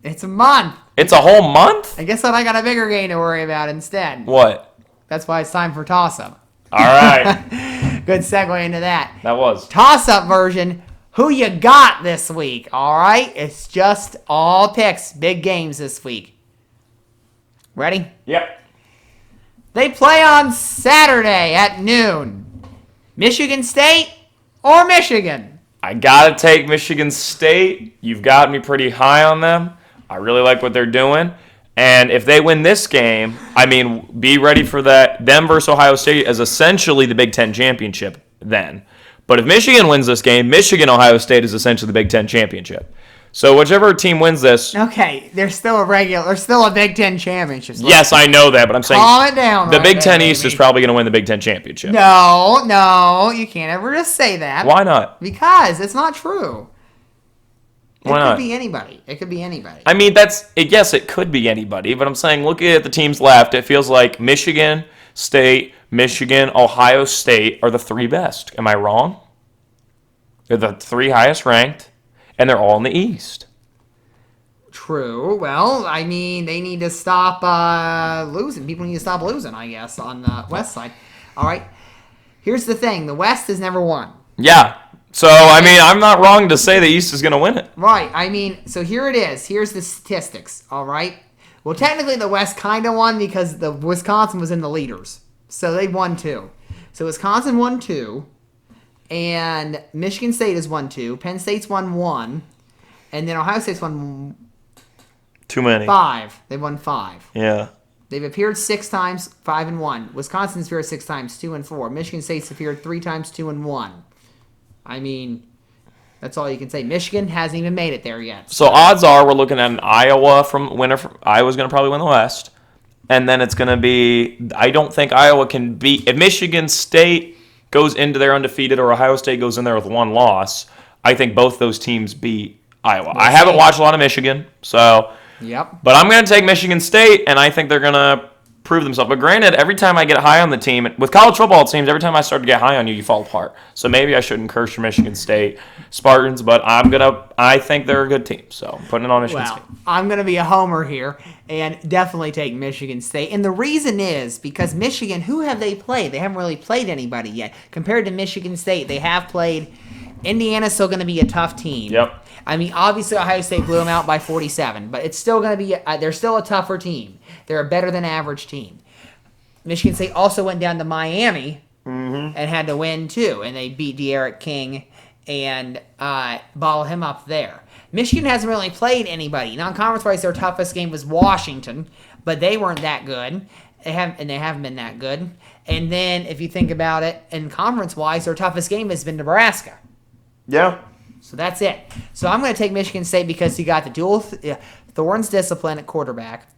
It's a month. It's a whole month? I guess that I got a bigger game to worry about instead. What? That's why it's time for toss-up. All right. Good segue into that. That was. Toss-up version. Who you got this week? All right? It's just all picks. Big games this week. Ready? Yep. They play on Saturday at noon. Michigan State or Michigan? I got to take Michigan State. You've got me pretty high on them. I really like what they're doing. And if they win this game, I mean, be ready for that. Them versus Ohio State is essentially the Big Ten championship then. But if Michigan wins this game, Michigan-Ohio State is essentially the Big Ten championship. So whichever team wins this... Okay, there's still a Big Ten championship. Yes, I know that, but I'm saying... Calm it down. The right Big there, Ten East is baby. probably going to win the Big Ten championship. No, you can't ever just say that. Why not? Because it's not true. Why It not? could be anybody. It could be anybody. I mean, yes, it could be anybody, but I'm saying looking at the teams left, it feels like Michigan State, Michigan, Ohio State are the 3 best. Am I wrong? They're the 3 highest ranked, and they're all in the East. True. Well, I mean, they need to stop losing. People need to stop losing, I guess, on the West side. All right. Here's the thing. The West has never won. Yeah. So, I mean, I'm not wrong to say the East is going to win it. Right. I mean, so here it is. Here's the statistics. All right. Well, technically, the West kind of won because the Wisconsin was in the leaders. So they won 2. So Wisconsin won 2. And Michigan State has won 2. Penn State's won 1. And then Ohio State's won Too many. 5. They won 5. Yeah. They've appeared 6 times, 5-1. Wisconsin's appeared 6 times, 2-4. Michigan State's appeared 3 times, 2-1. I mean, that's all you can say. Michigan hasn't even made it there yet. So odds are we're looking at an Iowa Iowa's going to probably win the West. And then it's going to be, I don't think Iowa can beat, if Michigan State goes into there undefeated or Ohio State goes in there with 1 loss, I think both those teams beat Iowa. I haven't watched a lot of Michigan, so. Yep. But I'm going to take Michigan State, and I think they're going to prove themselves. But granted, every time I get high on the team, with college football teams, every time I start to get high on you, you fall apart. So maybe I shouldn't curse your Michigan State Spartans, but I think they're a good team. So I'm putting it on Michigan State. I'm going to be a homer here and definitely take Michigan State. And the reason is because Michigan, who have they played? They haven't really played anybody yet. Compared to Michigan State, they have played. Indiana's still going to be a tough team. Yep. I mean, obviously Ohio State blew them out by 47, but it's still going to be. They're still a tougher team. They're a better than average team. Michigan State also went down to Miami and had to win too, and they beat De'Aaron King and balled him up there. Michigan hasn't really played anybody. Non-conference wise, their toughest game was Washington, but they weren't that good. They haven't been that good. And then if you think about it, in conference wise, their toughest game has been Nebraska. Yeah. So that's it. So I'm going to take Michigan State because you got the dual Thorne's discipline at quarterback.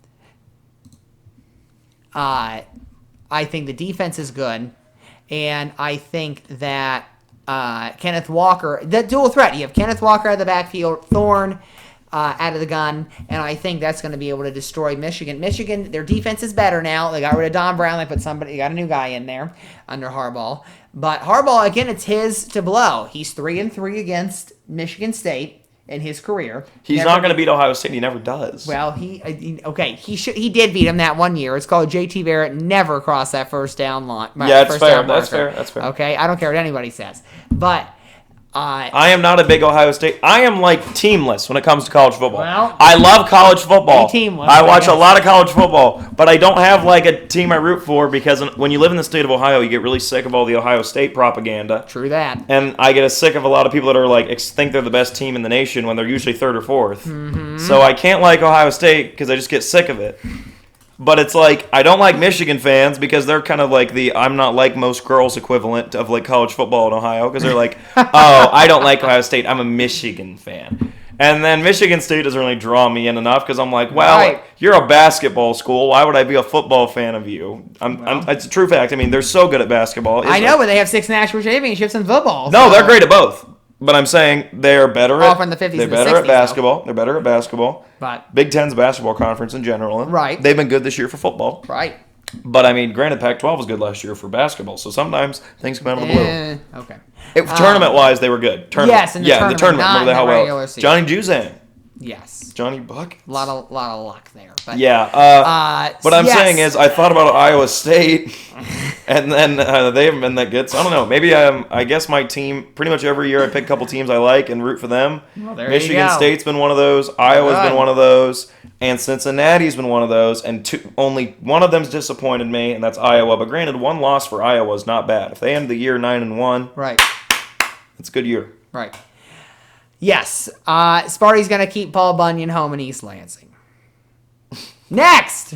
I think the defense is good, and I think that Kenneth Walker, the dual threat. You have Kenneth Walker out of the backfield, Thorne out of the gun, and I think that's going to be able to destroy Michigan. Michigan, their defense is better now. They got rid of Don Brown. They got a new guy in there under Harbaugh. But Harbaugh, again, it's his to blow. He's 3-3 against Michigan State in his career. He's not going to beat Ohio State. He never does. Well, he did beat him that one year. It's called J.T. Barrett never crossed that first down line. Yeah, that's fair. That's fair. Okay, I don't care what anybody says. But I am not a big Ohio State. I am like teamless when it comes to college football. Well, I love college football. Teamless, I watch a lot of college football, but I don't have like a team I root for because when you live in the state of Ohio, you get really sick of all the Ohio State propaganda. True that. And I get sick of a lot of people that are like think they're the best team in the nation when they're usually third or fourth. Mm-hmm. So I can't like Ohio State because I just get sick of it. But it's like, I don't like Michigan fans because they're kind of like the I'm not like most girls equivalent of like college football in Ohio because they're like, oh, I don't like Ohio State. I'm a Michigan fan. And then Michigan State doesn't really draw me in enough because I'm like, well, Right. You're a basketball school. Why would I be a football fan of you? It's a true fact. I mean, they're so good at basketball. I know, but they have 6 national championships in football. No, so. they're great at both. But I'm saying they're better Off in the 50s they're and the better 60s, at basketball. They're better at basketball. But Big Ten's basketball conference in general. Right. They've been good this year for football. right. But I mean, granted, Pac-12 was good last year for basketball, so sometimes things come out of the blue. Okay. Tournament-wise, they were good. Yes, in the tournament, not in the regular season. Johnny Juzang, Yes. Johnny Buck. A lot of luck there. But, Yeah. What I'm yes. saying is, I thought about Iowa State, and then they haven't been that good. So I don't know. Maybe I guess my team pretty much every year I pick a couple teams I like and root for them. Well, there Michigan you go. State's been one of those. Iowa's Good. been one of those, and Cincinnati's been one of those. And only one of them's disappointed me, and that's Iowa. But granted, one loss for Iowa is not bad. If they end the year 9-1, Right. it's a good year. Right. Yes. Sparty's going to keep Paul Bunyan home in East Lansing. Next.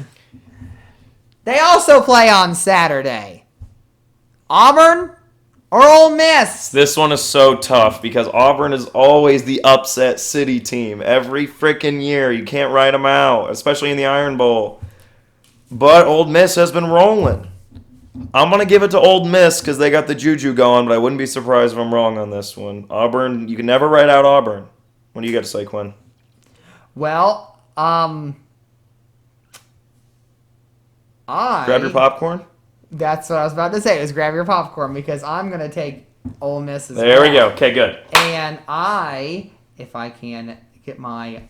They also play on Saturday. Auburn or Ole Miss? This one is so tough because Auburn is always the upset city team. Every freaking year. You can't write them out, especially in the Iron Bowl. But Ole Miss has been rolling. I'm going to give it to Ole Miss because they got the juju going, but I wouldn't be surprised if I'm wrong on this one. Auburn, you can never write out Auburn. What do you got to say, Quinn? Well, Grab your popcorn? That's what I was about to say. Is grab your popcorn because I'm going to take Ole Miss as There we well. go. Okay, good. And if I can get my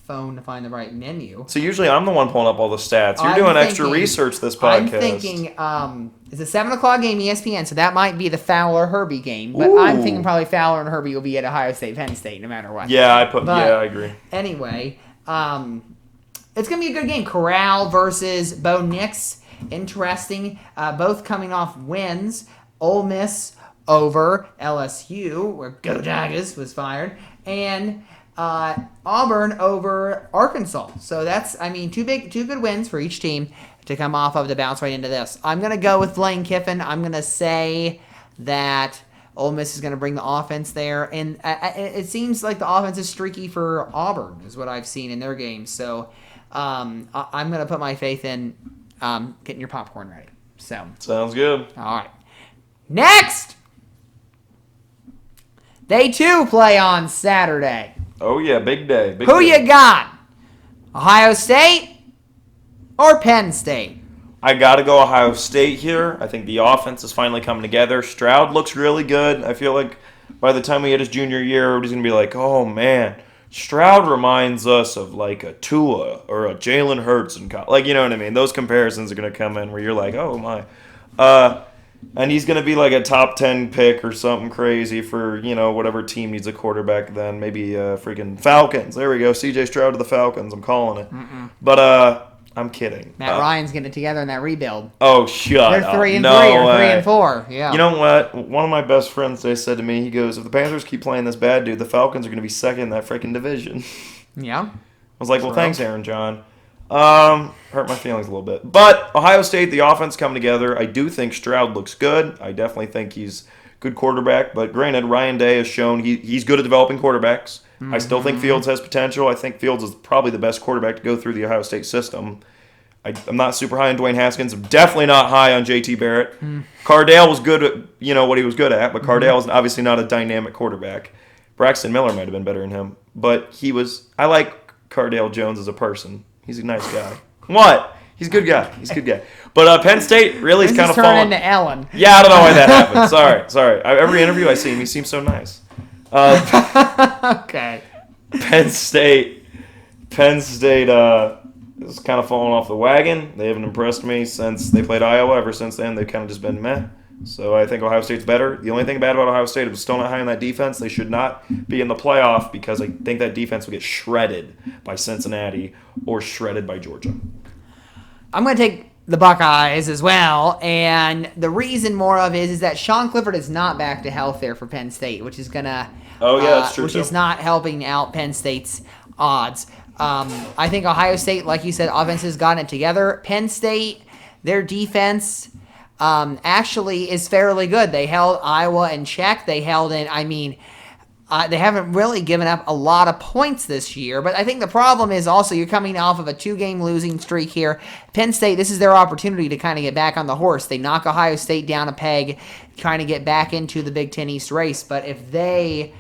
phone to find the right menu. So usually I'm the one pulling up all the stats. You're I'm doing extra thinking- research this podcast. I'm thinking it's a 7 o'clock game ESPN, so that might be the Fowler-Herbie game. But I'm Ooh. thinking probably Fowler and Herbie will be at Ohio State, Penn State, no matter what. Yeah, But I agree. Anyway, it's going to be a good game. Corral versus Bo Nix. Interesting. Both coming off wins. Ole Miss over LSU, where Go Tigers was fired. And Auburn over Arkansas. So that's, two good wins for each team to come off of the bounce right into this. I'm going to go with Lane Kiffin. I'm going to say that Ole Miss is going to bring the offense there. And it seems like the offense is streaky for Auburn, is what I've seen in their games. So I'm going to put my faith in getting your popcorn ready. So Sounds good. all right. Next! They too play on Saturday. Oh, yeah, big day. Big Who day. you got? Ohio State or Penn State? I got to go Ohio State here. I think the offense is finally coming together. Stroud looks really good. I feel like by the time we hit his junior year, everybody's going to be like, oh, man, Stroud reminds us of like a Tua or a Jalen Hurts. Like, you know what I mean? Those comparisons are going to come in where you're like, oh, my. And he's going to be like a top 10 pick or something crazy for, whatever team needs a quarterback then. Maybe freaking Falcons. There we go. CJ Stroud to the Falcons. I'm calling it. But I'm kidding. Matt Ryan's getting it together in that rebuild. Oh, shut They're up. 3-3 No or way. 3-4. Yeah. You know what? One of my best friends today said to me, he goes, if the Panthers keep playing this bad, dude, the Falcons are going to be second in that freaking division. Yeah. I was like, well, thanks, Aaron John. Hurt my feelings a little bit. But Ohio State, the offense coming together. I do think Stroud looks good. I definitely think he's a good quarterback. But granted, Ryan Day has shown he's good at developing quarterbacks. I still think Fields has potential. I think Fields is probably the best quarterback to go through the Ohio State system. I'm not super high on Dwayne Haskins. I'm definitely not high on JT Barrett. Cardale was good at what he was good at, but Cardale is obviously not a dynamic quarterback. Braxton Miller might have been better than him, but I like Cardale Jones as a person. He's a nice guy. What? He's a good guy. But Penn State really is kind of falling. into Ellen. Yeah, I don't know why that happened. Sorry. Every interview I see him, he seems so nice. Okay. Penn State is kind of falling off the wagon. They haven't impressed me since they played Iowa. Ever since then, they've kind of just been meh. So I think Ohio State's better. The only thing bad about Ohio State is still not high on that defense. They should not be in the playoff because I think that defense will get shredded by Cincinnati or shredded by Georgia. I'm going to take the Buckeyes as well, and the reason more of is that Sean Clifford is not back to health there for Penn State, which is going to that's true which too. is not helping out Penn State's odds. I think Ohio State, like you said, offense has gotten it together. Penn State, their defense actually is fairly good. They held Iowa in check. They held in, they haven't really given up a lot of points this year, but I think the problem is also you're coming off of a 2-game losing streak here. Penn State, this is their opportunity to kind of get back on the horse. They knock Ohio State down a peg, trying to get back into the Big Ten East race, but if they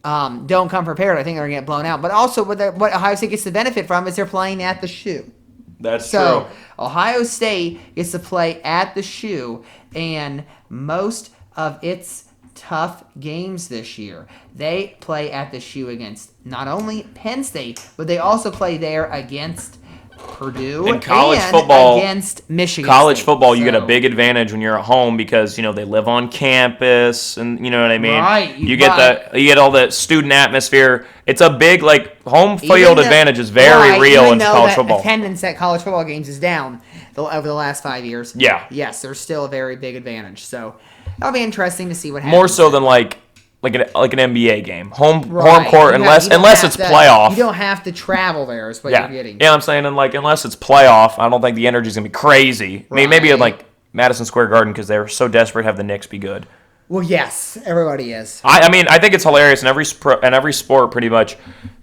don't come prepared, I think they're going to get blown out. But also what Ohio State gets to benefit from is they're playing at the Shoe. That's so true. Ohio State gets to play at the Shoe, and most of its tough games this year, they play at the Shoe against not only Penn State, but they also play there against Purdue in college and football, against Michigan college State. football, you get a big advantage when you're at home because they live on campus, and you know what I mean. Right, you get all the student atmosphere. It's a big home field Even advantage is very real even in though college that football. Attendance at college football games is down over the last 5 years. Yeah. Yes, there's still a very big advantage. So that'll be interesting to see what happens. More so than like an NBA game, home Right. court, You unless don't it's have to- playoff. You don't have to travel there, is what Yeah, you're getting. I'm saying, and unless it's playoff, I don't think the energy's gonna be crazy. I mean, maybe at Right. Madison Square Garden because they're so desperate to have the Knicks be good. Well, yes, everybody is. I mean, I think it's hilarious in every sport. Pretty much,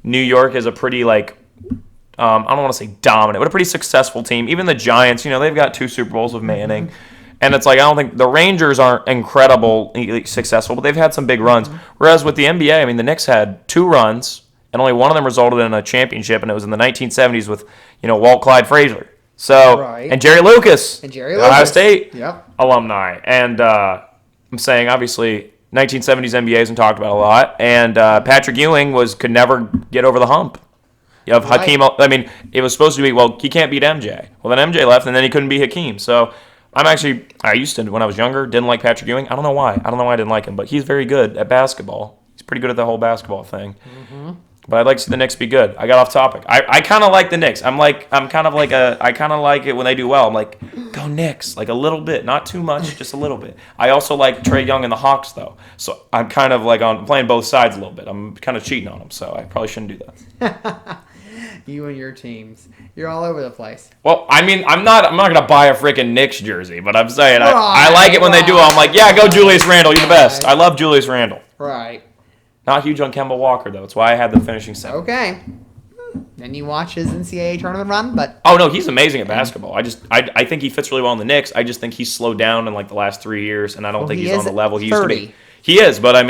New York is a pretty I don't want to say dominant, but a pretty successful team. Even the Giants, they've got 2 Super Bowls with Manning. Mm-hmm. And it's I don't think the Rangers aren't incredibly successful, but they've had some big runs. Whereas with the NBA, the Knicks had 2 runs, and only one of them resulted in a championship, and it was in the 1970s with, Walt Clyde Frazier. So, Right. and Jerry Lucas, Jerry Ohio Lucas. State Yep. alumni. And I'm saying, obviously, 1970s NBA isn't talked about a lot, and Patrick Ewing could never get over the hump. You have Right. Hakeem. It was supposed to be, he can't beat MJ. Well, then MJ left, and then he couldn't beat Hakeem. So I used to, when I was younger, didn't like Patrick Ewing. I don't know why. I didn't like him, but he's very good at basketball. He's pretty good at the whole basketball thing. Mm-hmm. But I'd like to see the Knicks be good. I got off topic. I kind of like the Knicks. I kind of like it when they do well. I'm like, go Knicks, a little bit, not too much, just a little bit. I also like Trae Young and the Hawks though, so I'm kind of on playing both sides a little bit. I'm kind of cheating on them, so I probably shouldn't do that. You and your teams. You're all over the place. Well, I'm not gonna buy a freaking Knicks jersey, but I'm saying I like it when they do it. I'm like, yeah, go Julius Randle, you're the best. I love Julius Randle. Right. Not huge on Kemba Walker though. That's why I had the finishing 7. Okay. Then you watch his NCAA tournament run, but Oh no, he's amazing at basketball. I think he fits really well in the Knicks. I just think he's slowed down in the last 3 years, and I don't think he he's on is the level he used to 30. be. He is, but I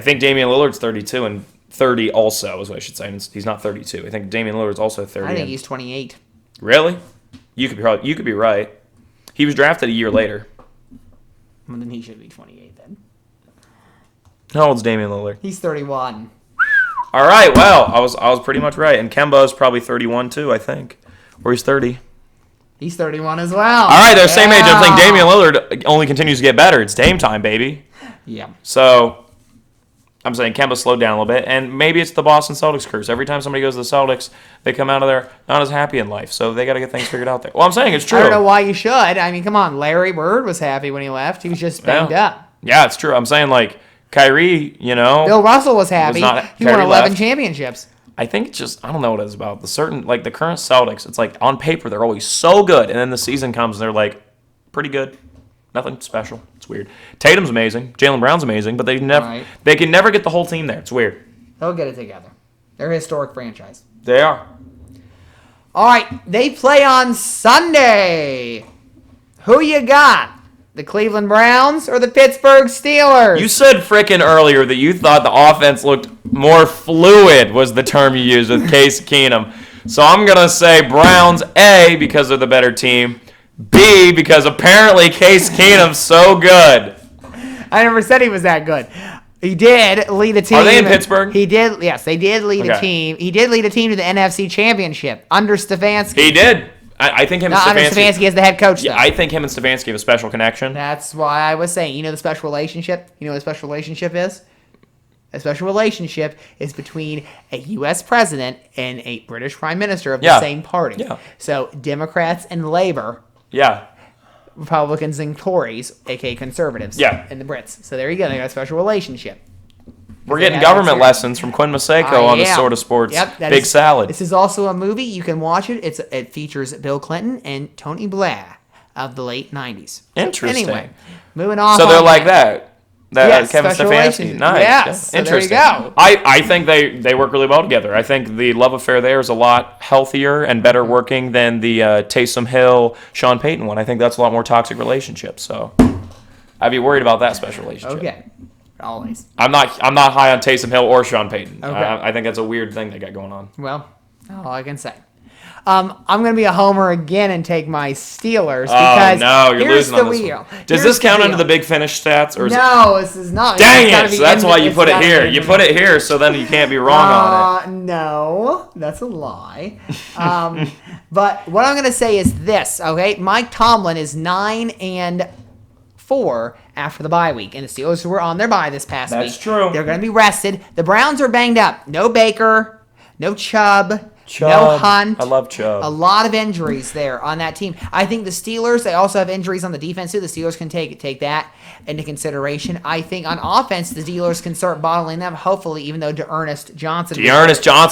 think Damian Lillard's 32 and 30 also is what I should say. And he's not 32. I think Damian Lillard's also 30. I think and- he's 28. Really? You could be right. He was drafted a year later. Well, then he should be 28 then. How old's Damian Lillard? He's 31. All right, well, I was pretty much right. And Kemba's probably 31 too, I think. Or he's 30. He's 31 as well. All right, they're the same age. I'm saying Damian Lillard only continues to get better. It's Dame time, baby. Yeah. So I'm saying Kemba slowed down a little bit, and maybe it's the Boston Celtics curse. Every time somebody goes to the Celtics, they come out of there not as happy in life, so they got to get things figured out there. Well, I'm saying it's true. I don't know why you should. I mean, come on. Larry Bird was happy when he left. He was just banged up. Yeah, it's true. I'm saying, like, Kyrie, Bill Russell was happy. He won 11 championships. I think it's just, I don't know what it's about. The current Celtics, it's like on paper, they're always so good, and then the season comes and they're like, pretty good. Nothing special. It's weird. Tatum's amazing. Jaylen Brown's amazing, but they can never get the whole team there. It's weird. They'll get it together. They're a historic franchise. They are. All right, they play on Sunday. Who you got? The Cleveland Browns or the Pittsburgh Steelers? You said frickin' earlier that you thought the offense looked more fluid was the term you used with Case Keenum. So I'm going to say Browns, A, because they're the better team. B, because apparently Case Keenum's so good. I never said he was that good. He did lead a team. Are they in Pittsburgh? He did. Yes, they did lead a team. He did lead a team to the NFC Championship under Stefanski. He did. I think him and Stefanski. Under Stefanski as the head coach, though. Yeah, I think him and Stefanski have a special connection. That's why I was saying, the special relationship? You know what a special relationship is? A special relationship is between a U.S. president and a British prime minister of the same party. Yeah. So Democrats and Labor. Yeah. Republicans and Tories, a.k.a. conservatives. Yeah. And the Brits. So there you go. They got a special relationship. We're getting government lessons from Quinn Maseko on the Sort of Sports Big Salad. This is also a movie. You can watch it. It features Bill Clinton and Tony Blair of the late 90s. Interesting. Anyway, moving on. So they're like that. Yes, Kevin Stefanski. Nice. Yes. Yeah. Interesting. So there you go. I think they work really well together. I think the love affair there is a lot healthier and better working than the Taysom Hill, Sean Payton one. I think that's a lot more toxic relationship. So I'd be worried about that special relationship. Okay. Always. I'm not high on Taysom Hill or Sean Payton. Okay. I think that's a weird thing they got going on. Well, all I can say. I'm going to be a homer again and take my Steelers because you're losing on this one. Does this count under the big finish stats? Or no, this is not. Dang it! So that's why you put it here. You put it here so then you can't be wrong on it. No, that's a lie. But what I'm going to say is this, okay? Mike Tomlin is 9-4 after the bye week, and the Steelers were on their bye this past week. That's true. They're going to be rested. The Browns are banged up. No Baker, no Chubb. No Hunt. I love Chubb. A lot of injuries there on that team. I think the Steelers, they also have injuries on the defense too. The Steelers can take that into consideration. I think on offense, the Steelers can start bottling them, hopefully, even though D'Ernest Johnson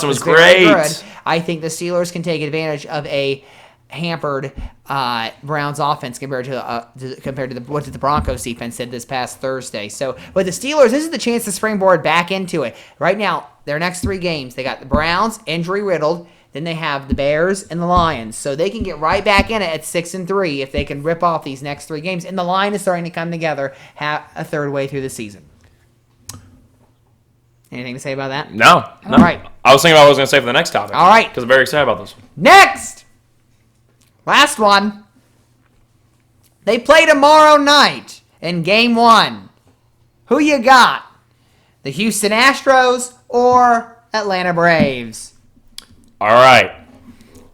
was great. Good. I think the Steelers can take advantage of a hampered Browns offense compared to what the Broncos defense did this past Thursday. So, but the Steelers, this is the chance to springboard back into it. Right now, their next 3 games, they got the Browns, injury riddled. Then they have the Bears and the Lions. So they can get right back in it at 6-3 if they can rip off these next 3 games. And the line is starting to come together a third way through the season. Anything to say about that? No. All right. I was thinking about what I was going to say for the next topic. All right. Because I'm very excited about this one. Next! Last one. They play tomorrow night in Game 1. Who you got? The Houston Astros or Atlanta Braves? All right.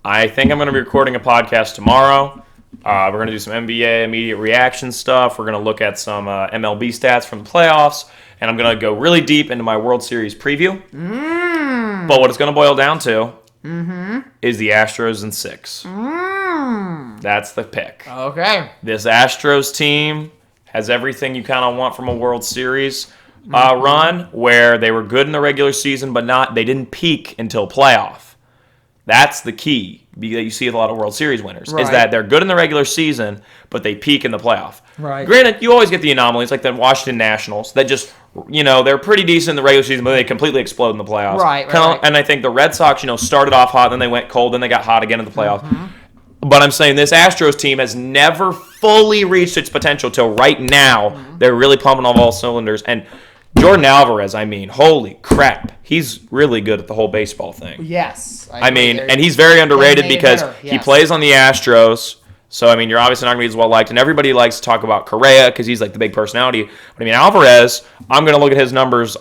I think I'm going to be recording a podcast tomorrow. We're going to do some NBA immediate reaction stuff. We're going to look at some MLB stats from the playoffs. And I'm going to go really deep into my World Series preview. But what it's going to boil down to is the Astros in 6. That's the pick. Okay. This Astros team has everything you kind of want from a World Series run, where they were good in the regular season, but they didn't peak until playoff. That's the key that you see with a lot of World Series winners, is that they're good in the regular season, but they peak in the playoff. Right. Granted, you always get the anomalies, like the Washington Nationals, that just, they're pretty decent in the regular season, but they completely explode in the playoffs. Right. And I think the Red Sox, started off hot, then they went cold, then they got hot again in the playoffs. But I'm saying this Astros team has never fully reached its potential till right now. They're really pumping off all cylinders. And Jordan Alvarez, I mean, holy crap. He's really good at the whole baseball thing. Yes. I mean, and he's very underrated because he plays on the Astros. So, I mean, you're obviously not going to be as well liked. And everybody likes to talk about Correa because he's like the big personality. But, I mean, Alvarez, I'm going to look at his numbers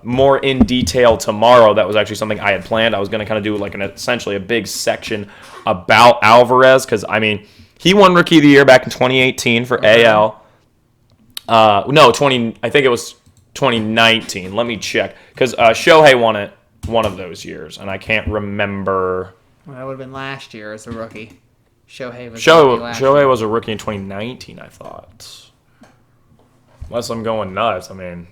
more in detail tomorrow. That was actually something I had planned. I was going to kind of do like essentially a big section about Alvarez because, I mean, he won Rookie of the Year back in 2018 for AL. I think it was 2019. Let me check. Because Shohei won it one of those years. And I can't remember. Well, that would have been last year as a rookie. Shohei was a rookie in 2019, I thought. Unless I'm going nuts. I mean,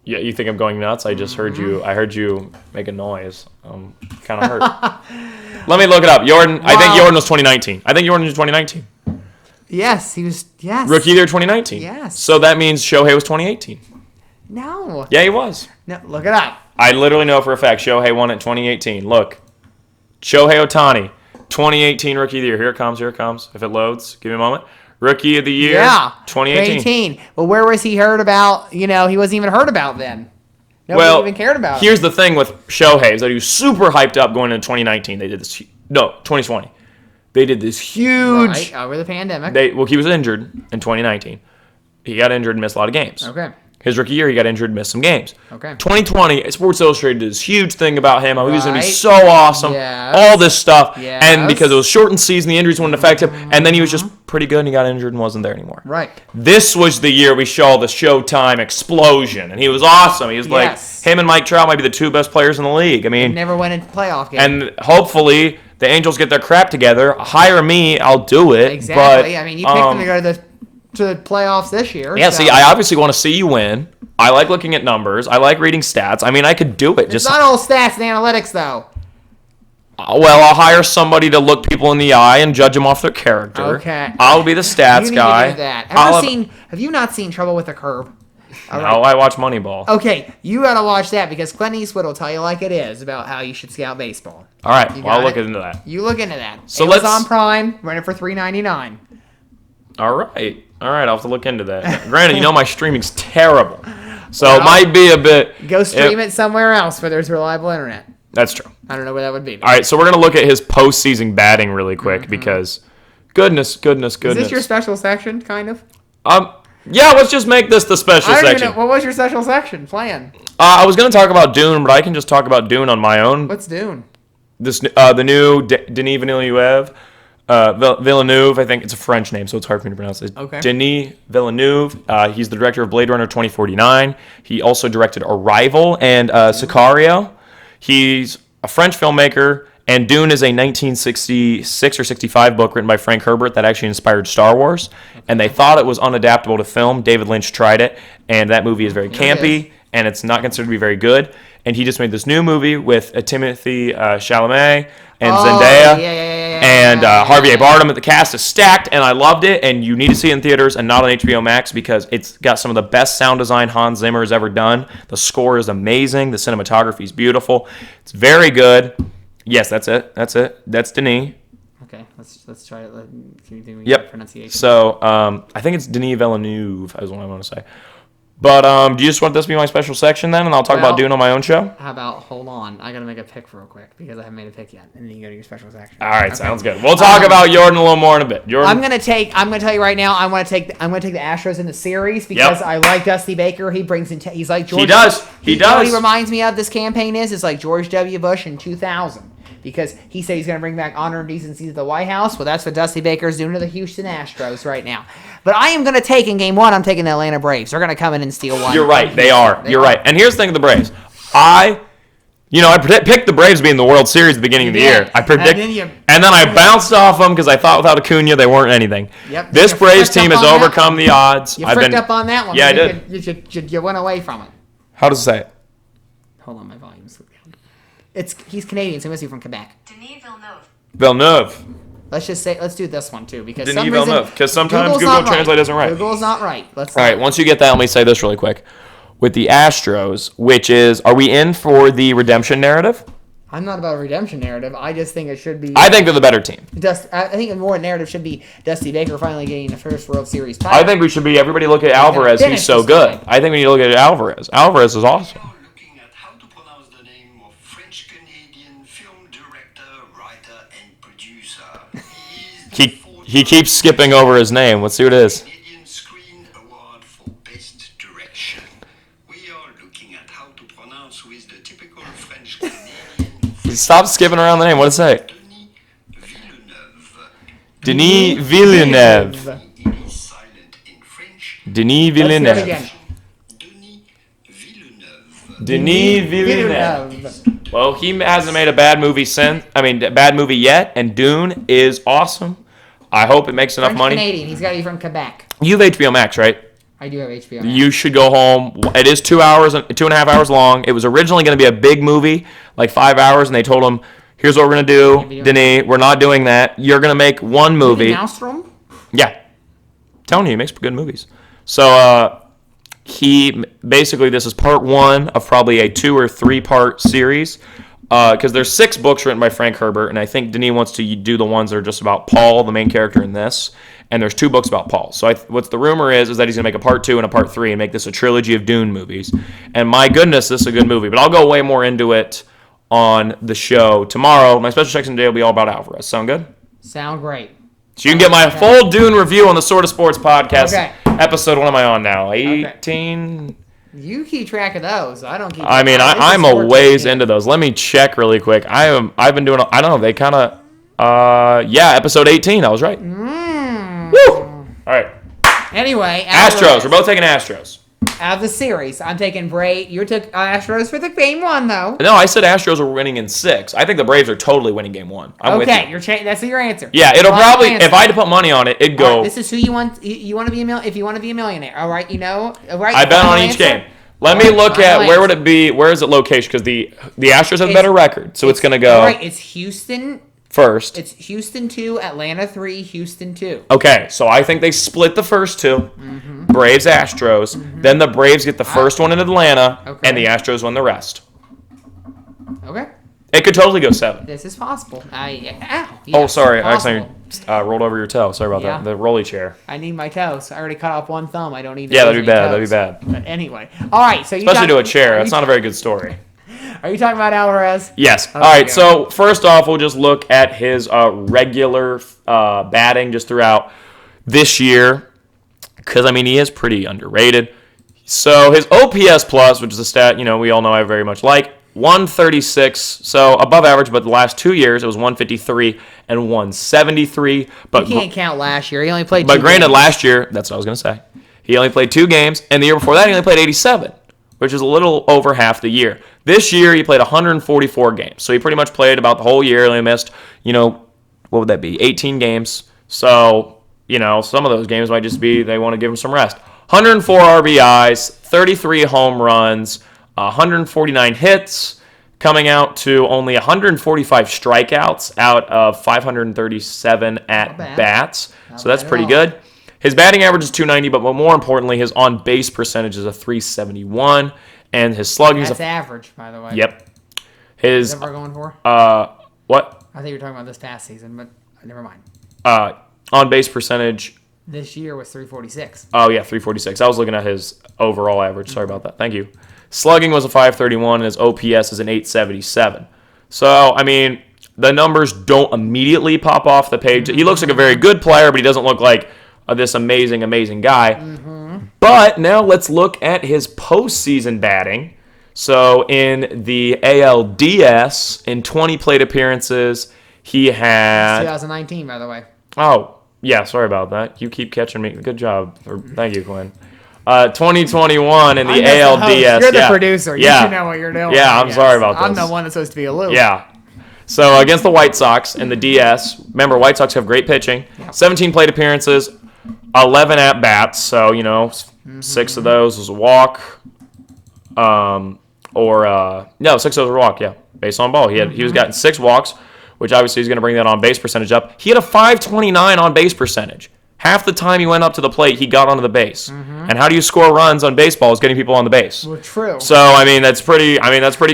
yeah, you think I'm going nuts? I just heard you. I heard you make a noise. I'm kind of hurt. Let me look it up. Jordan. Wow. I think Jordan was 2019. Yes, he was. Yes. Rookie of the Year 2019. Yes. So that means Shohei was 2018. No. Yeah, he was. No, look it up. I literally know for a fact Shohei won it in 2018. Look. Shohei Ohtani. 2018 Rookie of the Year. Here it comes. If it loads, give me a moment. Rookie of the Year, 2018. Well, where was he heard about? He wasn't even heard about then. Nobody even cared about him. Here's the thing with Shohei is that he was super hyped up going into 2019. 2020. They did this huge... Right, over the pandemic. He was injured in 2019. He got injured and missed a lot of games. Okay. His rookie year, he got injured and missed some games. Okay. 2020, Sports Illustrated did this huge thing about him, how he was going to be so awesome, all this stuff. Yes. And because it was shortened season, the injuries wouldn't affect him. And then he was just pretty good, and he got injured and wasn't there anymore. Right. This was the year we saw the Showtime explosion, and he was awesome. He was like, him and Mike Trout might be the two best players in the league. I mean, he never went into playoff game. And hopefully the Angels get their crap together. Hire me, I'll do it. Exactly. But, I mean, you picked them to go to the playoffs this year. Yeah, see, I obviously want to see you win. I like looking at numbers. I like reading stats. I mean, I could do it. It's not all stats and analytics, though. Well, I'll hire somebody to look people in the eye and judge them off their character. Okay. I'll be the stats guy. You need to do that. Have you not seen Trouble with the Curb? No, I watch Moneyball. Okay, you got to watch that because Clint Eastwood will tell you like it is about how you should scout baseball. All right, I'll look into that. You look into that. So let's on Prime, running for $3.99. All right, I'll have to look into that. Granted, my streaming's terrible. So it might be a bit... Go stream it somewhere else where there's reliable internet. That's true. I don't know where that would be. All right, so we're going to look at his postseason batting really quick because goodness. Is this your special section, kind of? Yeah, let's just make this the special section. What was your special section plan? I was going to talk about Dune, but I can just talk about Dune on my own. What's Dune? The new Denis Villeneuve, I think it's a French name, so it's hard for me to pronounce it. Okay. Denis Villeneuve. He's the director of Blade Runner 2049. He also directed Arrival and Sicario. He's a French filmmaker, and Dune is a 1966 or 65 book written by Frank Herbert that actually inspired Star Wars. And they thought it was unadaptable to film. David Lynch tried it, and that movie is very campy, and it's not considered to be very good. And he just made this new movie with Timothée Chalamet and Zendaya and Harvey A. Bardem. The cast is stacked, and I loved it. And you need to see it in theaters and not on HBO Max because it's got some of the best sound design Hans Zimmer has ever done. The score is amazing. The cinematography is beautiful. It's very good. Yes, that's it. That's Denis. Okay, let's try it. Can you do pronunciation? So I think it's Denis Villeneuve is what I want to say. But do you just want this to be my special section then, and I'll talk about Dune on my own show? How about, hold on, I got to make a pick real quick because I haven't made a pick yet, and then you go to your special section. All right, sounds good. We'll talk about Jordan a little more in a bit. Jordan. I'm gonna tell you right now, I'm gonna take the Astros in the series because I like Dusty Baker. He brings in, he's like George. He does. You know what he reminds me of this campaign is like George W. Bush in 2000. Because he said he's going to bring back honor and decency to the White House. Well, that's what Dusty Baker's doing to the Houston Astros right now. But I am going to take, in Game 1, I'm taking the Atlanta Braves. They're going to come in and steal one. You're right. They are. You're right. And here's the thing with the Braves. I picked the Braves being the World Series at the beginning of the year. And then I bounced off them because I thought without Acuna they weren't anything. Yep. This Braves team has overcome the odds. You fricked up on that one. Yeah, I did. You went away from it. How does it say it? Hold on, my volume's down. He's Canadian, so he must be from Quebec. Denis Villeneuve. Let's do this one too because Denis Villeneuve. Because sometimes Google Translate isn't right. Google's not right. All right, once you get that, let me say this really quick. With the Astros, which is, are we in for the redemption narrative? I'm not about a redemption narrative. I just think it should be. I think they're the better team. I think a more narrative should be Dusty Baker finally getting the first World Series title. I think we should be. Everybody look at Alvarez. He's so good. I think we need to look at Alvarez. Alvarez is awesome. Looking at how to pronounce the name of French-Canadian film director, writer, and producer. He keeps skipping over his name. Let's see what it is. Canadian Screen Award for Best Direction. We are looking at how to pronounce with the typical French-Canadian. Stop skipping around the name. What does it say? Denis Villeneuve. Denis Villeneuve. It is silent in French. Denis Let's hear it Villeneuve. again. Denis Villeneuve. Denis Villeneuve. Well, he hasn't made a bad movie bad movie yet, and Dune is awesome. I hope it makes enough money. Canadian. He's got to be from Quebec. You have HBO Max, right? I do have HBO. You should go home. It is 2.5 hours long. It was originally going to be a big movie, like 5 hours, and they told him, here's what we're going to do, Denis. We're not doing that. You're going to make one movie. Maelstrom? Yeah. I'm telling you, he makes good movies. So, this is part one of probably a 2 or 3 part series. Because there's 6 books written by Frank Herbert, and I think Denis wants to do the ones that are just about Paul, the main character in this, and there's 2 books about Paul. So what's the rumor is that he's going to make a part 2 and a part 3 and make this a trilogy of Dune movies. And my goodness, this is a good movie. But I'll go way more into it on the show tomorrow. My special section today will be all about Alvarez. Sound good? Sound great. So you can get my full Dune review on the Sort of Sports podcast. Okay. Episode, what am I on now? 18? You keep track of those. I don't keep. I'm a ways into those. Let me check really quick. I've been doing. I don't know. They kind of. Episode 18. I was right. Woo! All right. Anyway, Astros. We're both taking Astros. Out of the series, I'm taking Braves. You took Astros for the game one, though. No, I said Astros are winning in 6. I think the Braves are totally winning game 1. I'm with you. That's your answer. Yeah, it'll probably. If I had to put money on it, it'd go. Right, this is who you want. You want to be if you want to be a millionaire. All right, Right. I bet on each game. Let me look at where would it be. Where is it location? Because the Astros have a better record, so it's going to go. All right, it's Houston first. It's Houston 2, Atlanta 3, Houston 2. Okay, so I think they split the first 2. Mm-hmm. Braves, Astros. Mm-hmm. Then the Braves get the first one in Atlanta, and the Astros win the rest. Okay. It could totally go 7. This is possible. Sorry. I accidentally rolled over your toe. Sorry about that. The rolly chair. I need my toes. I already cut off one thumb. I don't need to. Yeah, that'd be bad. That'd be bad. But anyway. All right. So especially to a chair. That's not a very good story. Are you talking about Alvarez? Yes. All right. So first off, we'll just look at his regular batting just throughout this year, because he is pretty underrated. So his OPS plus, which is a stat we all know I very much like, 136, so above average, but the last 2 years it was 153 and 173. But you can't count last year. He only played 2 But granted, games. last year, that's what I was going to say. He only played 2 games, and the year before that he only played 87, which is a little over half the year. This year he played 144 games, so he pretty much played about the whole year. He only missed, what would that be, 18 games. So, some of those games might just be they want to give him some rest. 104 RBIs, 33 home runs, 149 hits, coming out to only 145 strikeouts out of 537 at-bats. So that's pretty good. His batting average is 290, but more importantly, his on-base percentage is a 371, and his slugging is That's average, by the way. Yep. His Is that what we're going for? what? I think you're talking about this past season, but never mind. On-base percentage. This year was 346. Oh, yeah, 346. I was looking at his overall average. Sorry about that. Thank you. Slugging was a 531, and his OPS is an 877. So, the numbers don't immediately pop off the page. He looks like a very good player, but he doesn't look like this amazing, amazing guy. Mm-hmm. But now let's look at his postseason batting. So, in the ALDS, in 20 plate appearances, he had... 2019, by the way. Oh, yeah, sorry about that. You keep catching me. Good job. Thank you, Quinn. 2021 in the ALDS. You're the producer. You should know what you're doing. Yeah, I'm sorry about this. I'm the one that's supposed to be aloof. Yeah. So against the White Sox in the DS, remember, White Sox have great pitching. 17 plate appearances, 11 at-bats. So, 6 of those was a walk. 6 of those were a walk, yeah. Base on ball. He was gotten 6 walks, which obviously is going to bring that on-base percentage up. He had a 529 on-base percentage. half the time he went up to the plate, he got onto the base. And how do you score runs on baseball is getting people on the base. Well, true. So, that's pretty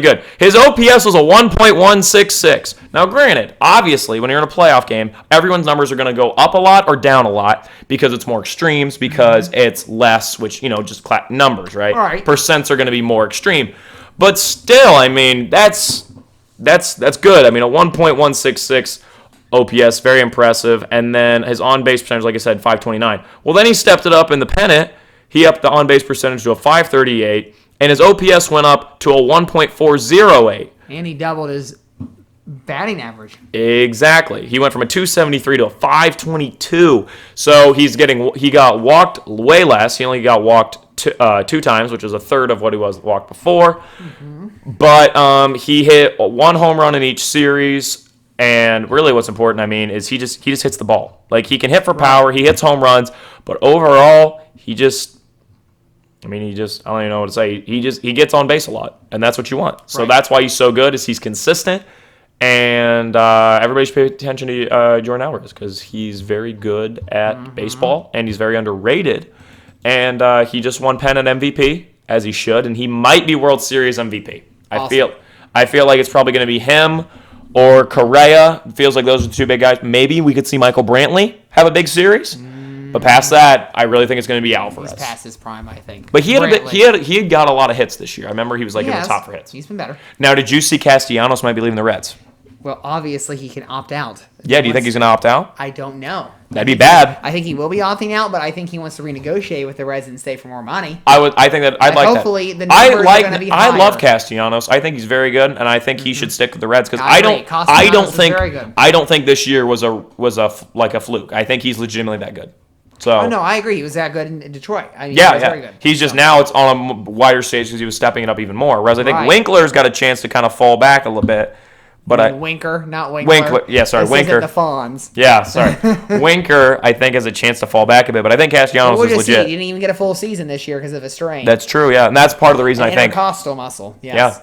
good. His OPS was a 1.166. Now, granted, obviously, when you're in a playoff game, everyone's numbers are going to go up a lot or down a lot because it's more extremes, because it's less, which, just numbers, right? All right. Percents are going to be more extreme. But still, that's good. A 1.166 OPS, very impressive. And then his on-base percentage, like I said, 529. Well, then he stepped it up in the pennant. He upped the on-base percentage to a 538, and his OPS went up to a 1.408. And he doubled his batting average. Exactly. He went from a 273 to a 522. So he got walked way less. He only got walked two times, which is a third of what he was walked before. But he hit one home run in each series. And really what's important, is he just hits the ball. Like, he can hit for power, he hits home runs, but overall, I don't even know what to say. He gets on base a lot, and that's what you want. So that's why he's so good, is he's consistent, and everybody should pay attention to Jordan Alvarez, because he's very good at baseball, and he's very underrated, and he just won pennant MVP, as he should, and he might be World Series MVP. Awesome. I feel like it's probably going to be him or Correa. It feels like those are the two big guys. Maybe we could see Michael Brantley have a big series. But past that, I really think it's going to be Alvarez. He's past his prime, I think. But he had got a lot of hits this year. I remember he was in the top for hits. He's been better. Now, did you see Castellanos might be leaving the Reds? Well, obviously he can opt out. Yeah, do you think he's going to opt out? I don't know. That'd be bad. I think he will be opting out, but I think he wants to renegotiate with the Reds and stay for more money. I think that I'd like that. Hopefully the numbers are going to be higher. I love Castellanos. I think he's very good, and I think he should stick with the Reds, because I don't think this year was a fluke. I think he's legitimately that good. So, oh, no, I agree. He was that good in Detroit. He was very good. He's just now it's on a wider stage because he was stepping it up even more. Whereas I think Winkler's got a chance to kind of fall back a little bit. But Winker, not Winkler. Yeah, sorry, this Winker. Isn't the Fonz. Yeah, sorry. Winker, I think, has a chance to fall back a bit, but I think Castellanos is legit. He didn't even get a full season this year because of a strain. That's true, yeah. And that's part of the reason I think. Intercostal muscle, yes. Yeah.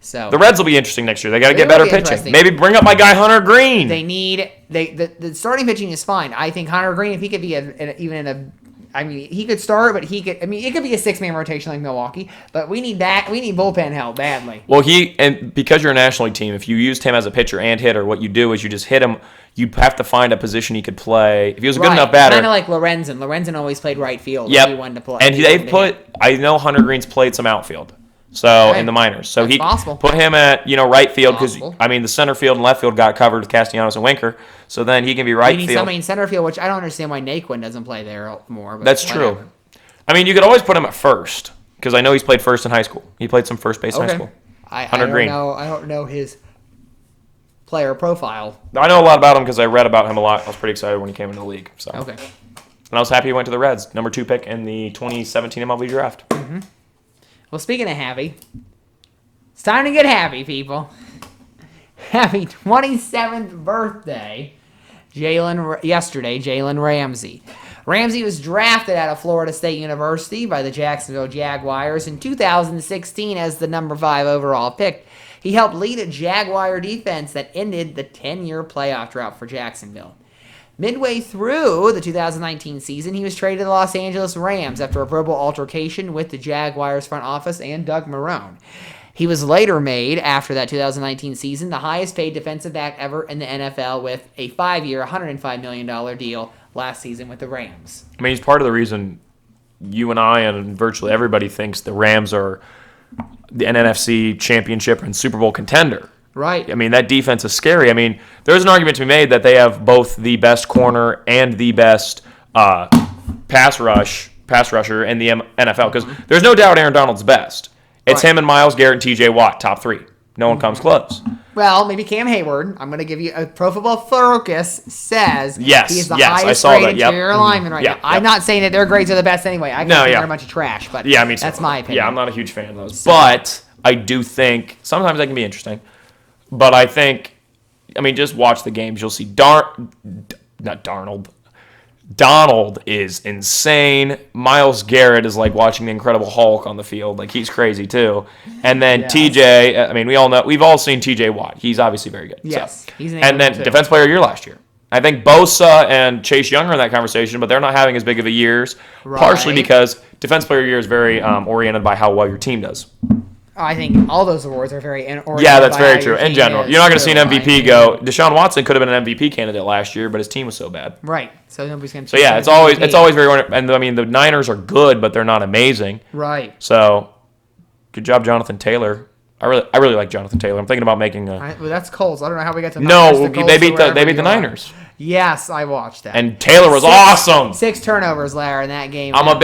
So the Reds will be interesting next year. They got to get better pitching. Maybe bring up my guy Hunter Green. They need the starting pitching is fine. I think Hunter Green, if he could be he could start, but it could be a 6-man rotation like Milwaukee. But we need that. We need bullpen help badly. Well, because you're a National League team, if you used him as a pitcher and hitter, what you do is you just hit him. You have to find a position he could play. If he was a good enough batter, kind of like Lorenzen. Lorenzen always played right field. Yep. He wanted to play. And I know Hunter Green's played some outfield. So in the minors, so that's possible. Put him at right field, because the center field and left field got covered with Castellanos and Winker. So then he can be right field. Somebody in center field, which I don't understand why Naquin doesn't play there more. But that's true. You could always put him at first, because I know he's played first in high school. He played some first base in high school. Hunter Green. I don't know his player profile. I know a lot about him because I read about him a lot. I was pretty excited when he came into the league. So okay. And I was happy he went to the Reds, number 2 pick in the 2017 MLB draft. Mm-hmm. Well, speaking of happy. It's time to get happy, people. Happy 27th birthday, Jalen Ramsey. Ramsey was drafted out of Florida State University by the Jacksonville Jaguars in 2016 as the number 5 overall pick. He helped lead a Jaguar defense that ended the 10-year playoff drought for Jacksonville. Midway through the 2019 season, he was traded to the Los Angeles Rams after a verbal altercation with the Jaguars front office and Doug Marrone. He was later made, after that 2019 season, the highest-paid defensive back ever in the NFL with a 5-year, $105 million deal last season with the Rams. He's part of the reason you and I and virtually everybody thinks the Rams are the NFC championship and Super Bowl contender. Right. That defense is scary. There's an argument to be made that they have both the best corner and the best pass rusher in the NFL, because there's no doubt Aaron Donald's best. It's him and Myles Garrett and T.J. Watt, top 3. No one comes close. Well, maybe Cam Hayward. I'm going to give you a Pro Football Focus says he is the highest rated interior lineman right now. I'm not saying that their grades are the best anyway. I think they're a bunch of trash, but that's my opinion. Yeah, I'm not a huge fan of those. So. But I do think sometimes they can be interesting. But I think, just watch the games. You'll see Donald is insane. Myles Garrett is like watching the Incredible Hulk on the field. he's crazy too. And then TJ, we all know, we've all seen TJ Watt. He's obviously very good. Yes. So. And then defense player of the year last year. I think Bosa and Chase Young are in that conversation, but they're not having as big of a years, partially Right. because Defense Player of the Year is very oriented by how well your team does. I think all those awards are very oriented. Yeah, that's by very how true. your In team general, is, you're not going to see an too. MVP go. Deshaun Watson could have been an MVP candidate last year, but his team was so bad. Right. So nobody's going to. So yeah, it's always very oriented. And I mean, the Niners are good, but they're not amazing. right. So good job, Jonathan Taylor. I really like Jonathan Taylor. I'm thinking about making a. Well, that's Colts. I don't know how we got to. No, Niners to Colts they or beat wherever the you are. Niners, Yes, I watched that. and Taylor was awesome. 6 turnovers, Larry, in that game. I'm a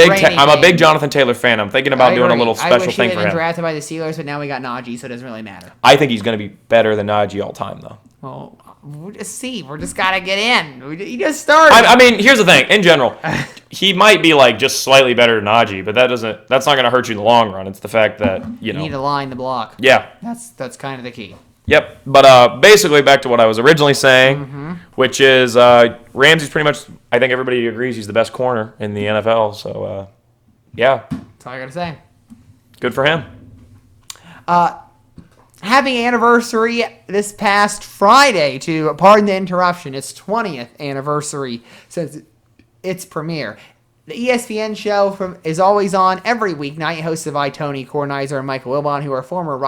big Jonathan Taylor fan. I'm thinking about doing a little I special wish thing he for had been him. drafted by the Steelers, but now we got Najee, so it doesn't really matter. I think he's going to be better than Najee all time, though. Well, we'll just see. We're just gotta get in. He just started. I mean, here's the thing. In general, he might be like just slightly better than Najee, but that's not going to hurt you in the long run. It's the fact that you need a line to block. Yeah. That's kind of the key. Yep. But basically, back to what I was originally saying, which is Ramsey's pretty much. I think everybody agrees he's the best corner in the NFL. So yeah, That's all I gotta say. good for him. Happy anniversary this past Friday to Pardon the Interruption. Its 20th anniversary since its premiere. The ESPN show is always on every weeknight, hosted by Tony Kornheiser and Michael Wilbon, who are former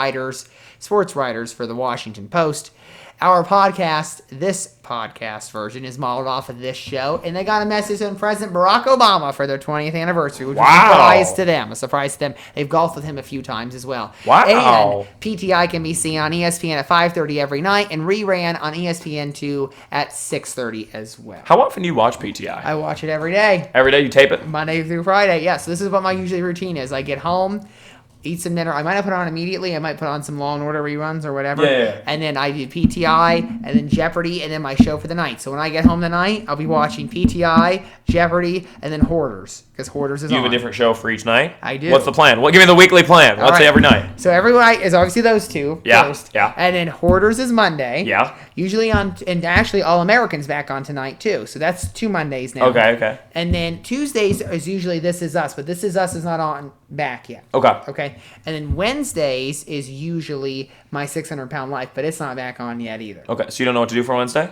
sports writers for the Washington Post. Our podcast, this podcast version, is modeled off of this show, and they got a message from President Barack Obama for their 20th anniversary, which was a surprise to them. They've golfed with him a few times as well. Wow. And PTI can be seen on ESPN at 5:30 every night, and reran on ESPN2 at 6:30 as well. How often do you watch PTI? I watch it every day. Every day you tape it? Monday through Friday. Yeah, so this is what my usually routine is. I get home, eat some dinner. I might not put it on immediately. I might put on some Law & Order reruns or whatever. Yeah. And then I do PTI, and then Jeopardy, and then my show for the night. So when I get home tonight, I'll be watching PTI, Jeopardy, and then Hoarders, because Hoarders is You on. have a different show for each night? I do. What's the plan? Well, give me the weekly plan. Let's say every night. So every night is obviously those two first. Yeah. And then Hoarders is Monday. Yeah. Usually and actually All Americans back on tonight too. So that's 2 Mondays now. Okay. And then Tuesdays is usually This Is Us, but This Is Us is not on back yet. Okay. And then Wednesdays is usually My 600-Pound Life, but it's not back on yet either. Okay, so you don't know what to do for Wednesday?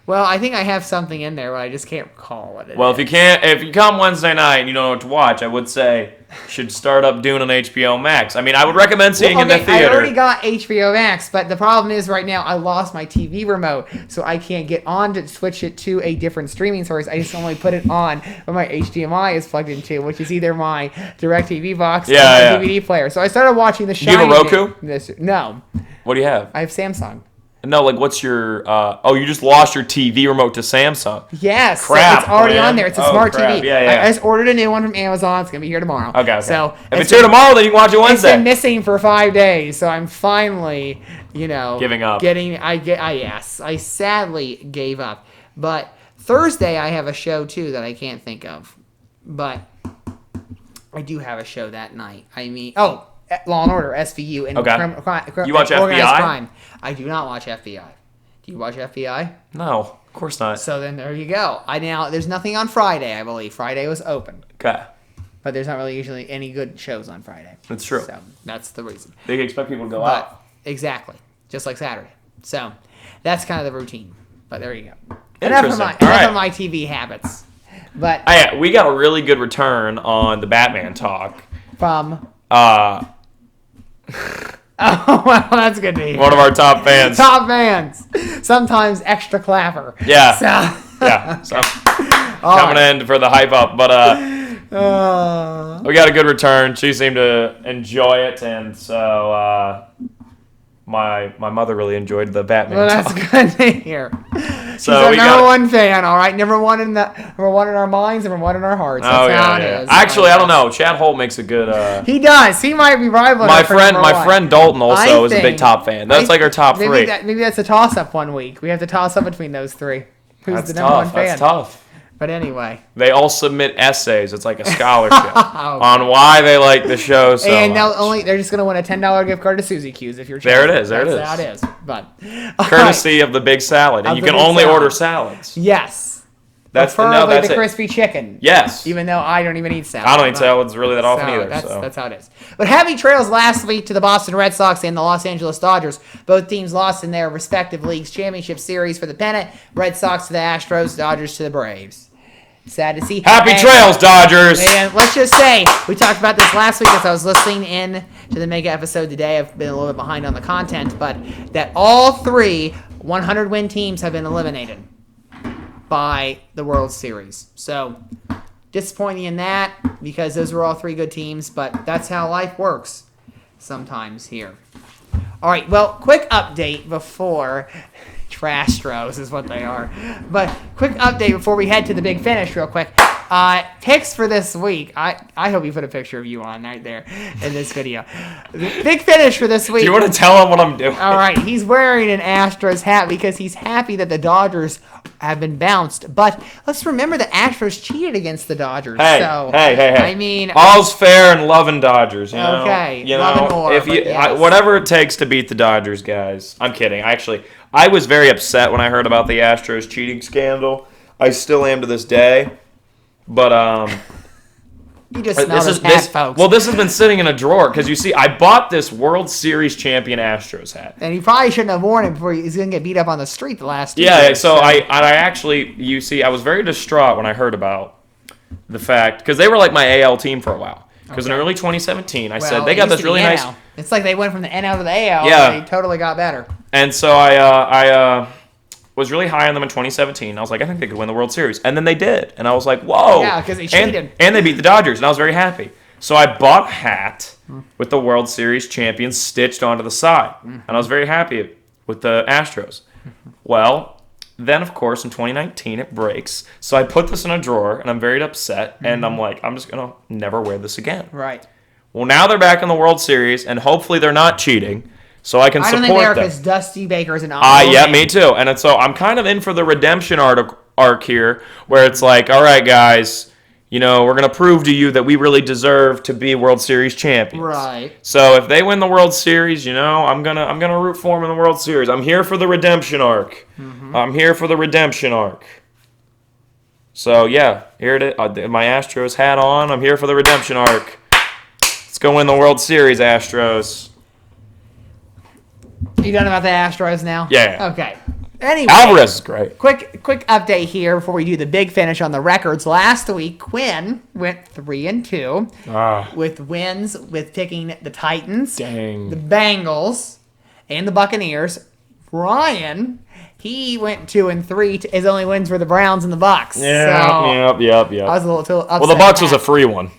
Well, I think I have something in there, but I just can't recall what it Well, is. if you come Wednesday night and you don't know what to watch, I would say you should start up Dune on HBO Max. I mean, I would recommend seeing it in the theater. I already got HBO Max, but the problem is right now I lost my TV remote, so I can't get on to switch it to a different streaming source. I just only put it on when my HDMI is plugged into, which is either my DirecTV box or my DVD player. So I started watching The Shining. Do you have a Roku? No. What do you have? I have Samsung. No, like what's your... you just lost your TV remote to Samsung. Yes. Crap, It's already man. on there. It's a smart crap. TV. Yeah. I just ordered a new one from Amazon. It's going to be here tomorrow. Okay. So if it's here tomorrow, then you can watch it It's Wednesday. been missing for 5 days, so I'm finally, Giving up. I sadly gave up. But Thursday I have a show too that I can't think of. But I do have a show that night. Law & Order, SVU, and Okay. You watch organized FBI? crime. I do not watch FBI. Do you watch FBI? No, of course not. So then there you go. There's nothing on Friday, I believe. Friday was open. Okay. But there's not really usually any good shows on Friday. That's true. So that's the reason. They expect people to go But out. exactly, just like Saturday. So that's kind of the routine. But there you go. Interesting. Enough All right. of my TV habits. But We got a really good return on the Batman talk. from One well, that's good to hear. of our top fans. Top fans, sometimes extra clapper. Yeah. So, Yeah. So coming in for the hype up, but we got a good return. She seemed to enjoy it, and so my mother really enjoyed the Batman well, that's talk. good to hear. So She's our we number got one fan, all right. Number one in our minds, number one in our hearts. That's how it is. Actually, I don't know. Chad Holt makes a good. He does. He might be rivaling. My us for friend, number my one. friend Dalton also I is a big think- top fan. That's like our top maybe three. Maybe that's a toss-up one week. We have to toss up between those three. Who's That's the number one tough. fan? That's tough. But anyway. They all submit essays. It's like a scholarship on why they like the show so And much. they're just going to win a $10 gift card to Suzy Q's if you're There it chosen. is, there it That's is. how it is. But Courtesy of the big salad. And Of you the can big only salad. order salads. yes. Preferably the crispy chicken. Yes. Even though I don't even eat salad. I don't eat salads really that often either. That's how it is. But happy trails last week to the Boston Red Sox and the Los Angeles Dodgers. Both teams lost in their respective leagues championship series for the pennant. Red Sox to the Astros, Dodgers to the Braves. Sad to see. Happy trails, Dodgers! And let's just say, we talked about this last week as I was listening in to the mega episode today. I've been a little bit behind on the content, but that all 3 100-win teams have been eliminated by the World Series. So, disappointing in that because those were all 3 good teams, but that's how life works sometimes here. All right, well, quick update before Trastros is what they are. But quick update before we head to the big finish real quick. Picks for this week. I hope you put a picture of you on right there in this video. The big finish for this week. Do you want to tell him what I'm doing? All right, he's wearing an Astros hat because he's happy that the Dodgers have been bounced. But let's remember the Astros cheated against the Dodgers. Hey. I mean, all's fair in love and Dodgers. You know? Okay, You love know, and war, if you but yes. whatever it takes to beat the Dodgers, guys. I'm kidding. I was very upset when I heard about the Astros cheating scandal. I still am to this day. But you just smell this hat, folks. Well, this has been sitting in a drawer because you see, I bought this World Series champion Astros hat. And he probably shouldn't have worn it before he's going to get beat up on the street the last 2 Yeah, years. so I actually, you see, I was very distraught when I heard about the fact, because they were like my AL team for a while. Because in early 2017, I said, they got this really nice... It's like they went from the NL to the AL. Yeah. And they totally got better. And so I was really high on them in 2017. I was like, I think they could win the World Series. And then they did. And I was like, whoa. Yeah, because they cheated. And they beat the Dodgers, and I was very happy. So I bought a hat with the World Series champions stitched onto the side. And I was very happy with the Astros. Well, then, of course, in 2019, it breaks. So I put this in a drawer, and I'm very upset. And I'm like, I'm just going to never wear this again. Right. Well, now they're back in the World Series, and hopefully they're not cheating. So I can support them. I don't think they are because Dusty Baker's an honorable Yeah, man. me too. And so I'm kind of in for the redemption arc here, where it's like, all right, guys, you know, we're going to prove to you that we really deserve to be World Series champions. Right. So if they win the World Series, you know, I'm gonna root for them in the World Series. I'm here for the redemption arc. I'm here for the redemption arc. So yeah, here it is. My Astros hat on. I'm here for the redemption arc. Let's go win the World Series, Astros. You done about the Astros now? Yeah. Okay. Anyway, Alvarez is great. Quick update here before we do the big finish on the records. Last week, Quinn went 3-2 with wins with picking the Titans, Dang. the Bengals, and the Buccaneers. Ryan, he went 2-3. His only wins were the Browns and the Bucks. Yep. I was a little upset. Well, the Bucks was a free one.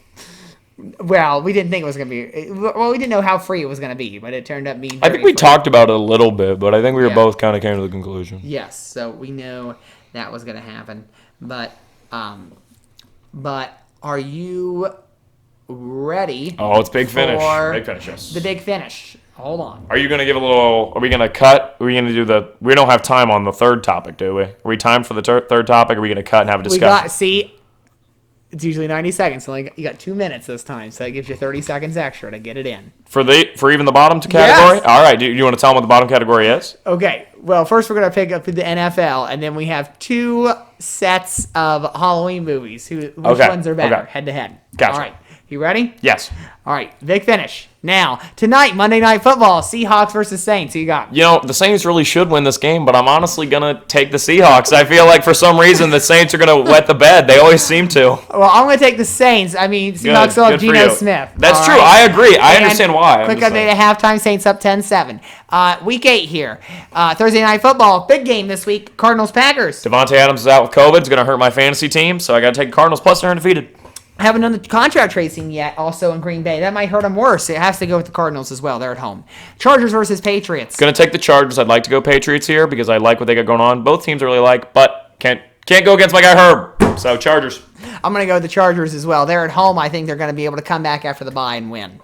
Well, we didn't think it was going to be. Well, we didn't know how free it was going to be, but it turned out being. I think we talked about it a little bit, but I think we were both kind of came to the conclusion. Yes, so we know that was going to happen, but are you ready? Oh, it's big finish. for Big finish, yes. The big finish. Hold on. Are you going to give a little? Are we going to cut? Are we going to do the? We don't have time on the third topic, do we? Are we timed for the third topic? Or are we going to cut and have a discussion? It's usually 90 seconds, so you got 2 minutes this time, so that gives you 30 seconds extra to get it in. For even the bottom category? Yes. All right. Do you want to tell them what the bottom category is? Okay, well, first we're going to pick up the NFL, and then we have 2 sets of Halloween movies. Which ones are better, head to head? Gotcha. All right, you ready? Yes. All right, big finish. Now, tonight, Monday Night Football, Seahawks versus Saints. Who you got? You know, the Saints really should win this game, but I'm honestly going to take the Seahawks. I feel like for some reason the Saints are going to wet the bed. They always seem to. Well, I'm going to take the Saints. I mean, Seahawks still have Good for Geno you. Smith. That's All true. right? I agree. I And understand why. Quick update at halftime, Saints up 10-7. Week 8 here. Thursday Night Football, big game this week, Cardinals-Packers. Devontae Adams is out with COVID. It's going to hurt my fantasy team, so I got to take Cardinals, plus they're undefeated. I haven't done the contract tracing yet, also in Green Bay. That might hurt them worse. It has to go with the Cardinals as well. They're at home. Chargers versus Patriots. Going to take the Chargers. I'd like to go Patriots here because I like what they got going on. Both teams I really like, but can't go against my guy Herb. So Chargers. I'm going to go with the Chargers as well. They're at home. I think they're going to be able to come back after the bye and win.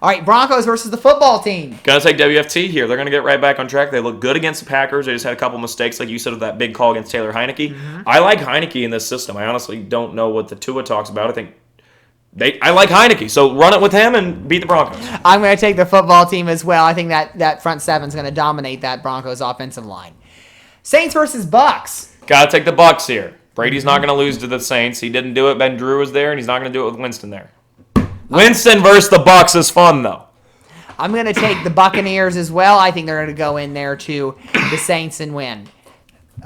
All right, Broncos versus the football team. Going to take WFT here. They're going to get right back on track. They look good against the Packers. They just had a couple mistakes, like you said, with that big call against Taylor Heineke. I like Heineke in this system. I honestly don't know what the Tua talks about. I think I like Heineke, so run it with him and beat the Broncos. I'm going to take the football team as well. I think that front seven is going to dominate that Broncos offensive line. Saints versus Bucks. Got to take the Bucks here. Brady's not going to lose to the Saints. He didn't do it. Ben Drew was there, and he's not going to do it with Winston there. Winston versus the Bucs is fun, though. I'm going to take the Buccaneers as well. I think they're going to go in there to the Saints and win.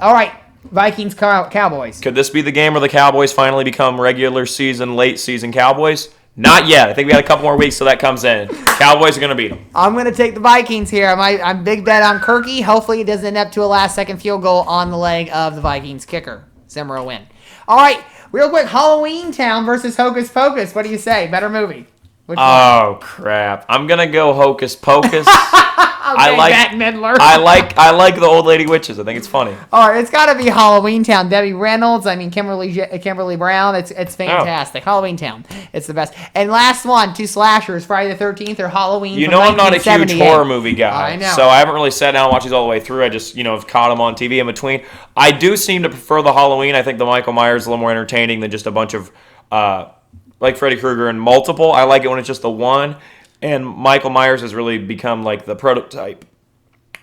All right, Vikings, Cowboys. Could this be the game where the Cowboys finally become regular season, late season Cowboys? Not yet. I think we got a couple more weeks till that comes in. Cowboys are going to beat them. I'm going to take the Vikings here. I'm big bet on Kirky. Hopefully it doesn't end up to a last-second field goal on the leg of the Vikings kicker. Zimmer will win. All right, real quick, Halloween Town versus Hocus Pocus. What do you say? Better movie. Which one? Oh, crap. I'm going to go Hocus Pocus. Okay, Bette Midler. I like the old lady witches. I think it's funny. All right, it's got to be Halloween Town. Debbie Reynolds, Kimberly Brown. It's fantastic. Halloween Town. It's the best. And last one, 2 slashers, Friday the 13th or Halloween. You know I'm not a huge horror movie guy. I know. So I haven't really sat down and watched these all the way through. I just, have caught them on TV in between. I do seem to prefer the Halloween. I think the Michael Myers is a little more entertaining than just a bunch of, like Freddy Krueger and multiple. I like it when it's just the one. And Michael Myers has really become like the prototype.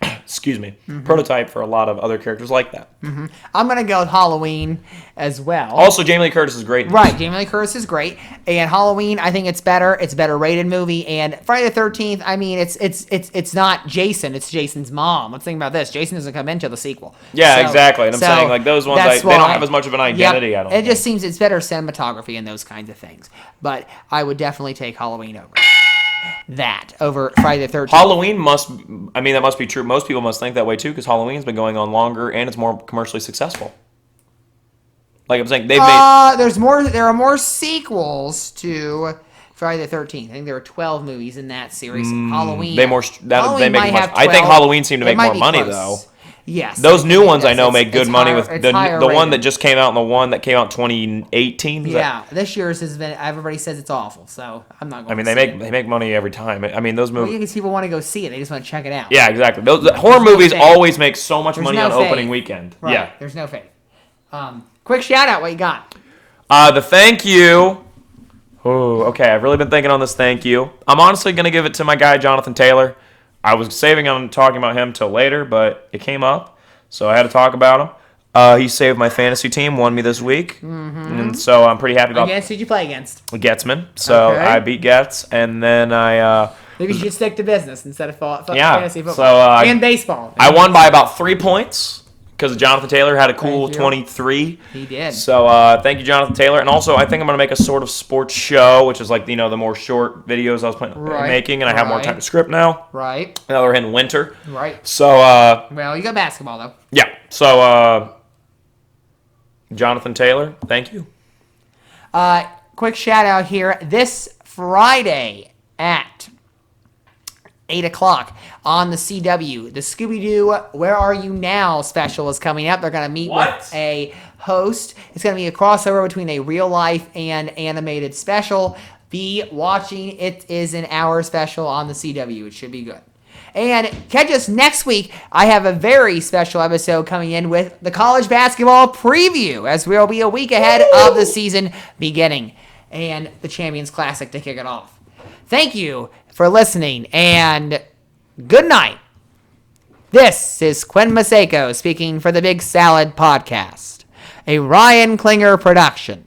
Excuse me. Prototype for a lot of other characters like that. I'm going to go with Halloween as well. Also, Jamie Lee Curtis is great. Right, Jamie Lee Curtis is great. And Halloween, I think it's better. It's a better rated movie. And Friday the 13th, I mean, it's not Jason. It's Jason's mom. Let's think about this. Jason doesn't come into the sequel. Yeah, exactly. And I'm saying, like, those ones, they don't have as much of an identity, Yep. I don't think. It just seems it's better cinematography and those kinds of things. But I would definitely take Halloween over Friday the 13th. Halloween that must be true. Most people must think that way too, because Halloween's been going on longer and it's more commercially successful. Like I'm saying, they've made. There are more sequels to Friday the 13th. I think there are 12 movies in that series. Halloween. They make much. I think Halloween seemed to make more money though. Yes. Those new ones I know make good money with the one rated. that just came out and the one that came out in 2018. This year's has been. Everybody says it's awful, so I'm not going. They make money every time. I mean, those movies. Because people want to go see it, they just want to check it out. Yeah, exactly. Those horror movies always make so much money on opening weekend. Right. Yeah. There's no faith. Quick shout out. What you got? The thank you. Oh, okay. I've really been thinking on this thank you. I'm honestly gonna give it to my guy Jonathan Taylor. I was saving on talking about him till later, but it came up, so I had to talk about him. He saved my fantasy team, won me this week, and so I'm pretty happy about. Who did you play against? Getzman. So okay. I beat Getz, and then I. Maybe you should stick to business instead of yeah. fantasy football. So, and baseball. I won by about 3 points because Jonathan Taylor had a cool 23. He did. So thank you, Jonathan Taylor. And also, I think I'm going to make a sort of sports show, which is like, the more short videos I was making, and I have more time to script now. Right. Now we're in winter. Right. So, well, you got basketball, though. Yeah. So, Jonathan Taylor, thank you. Quick shout out here. This Friday at 8 o'clock on the CW, the Scooby-Doo Where Are You Now special is coming up. They're going to meet with a host. It's going to be a crossover between a real-life and animated special. Be watching. It is an hour special on the CW. It should be good. And catch us next week. I have a very special episode coming in with the college basketball preview, as we'll be a week ahead of the season beginning, and the Champions Classic to kick it off. Thank you for listening, and good night. This is Quinn Maseko speaking for the Big Salad Podcast, a Ryan Klinger production.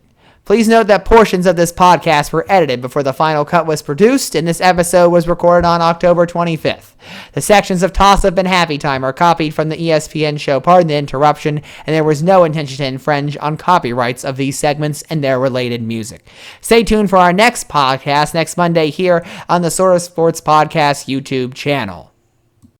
Please note that portions of this podcast were edited before the final cut was produced, and this episode was recorded on October 25th. The sections of Toss Up and Happy Time are copied from the ESPN show Pardon the Interruption, and there was no intention to infringe on copyrights of these segments and their related music. Stay tuned for our next podcast next Monday here on the Sort of Sports Podcast YouTube channel.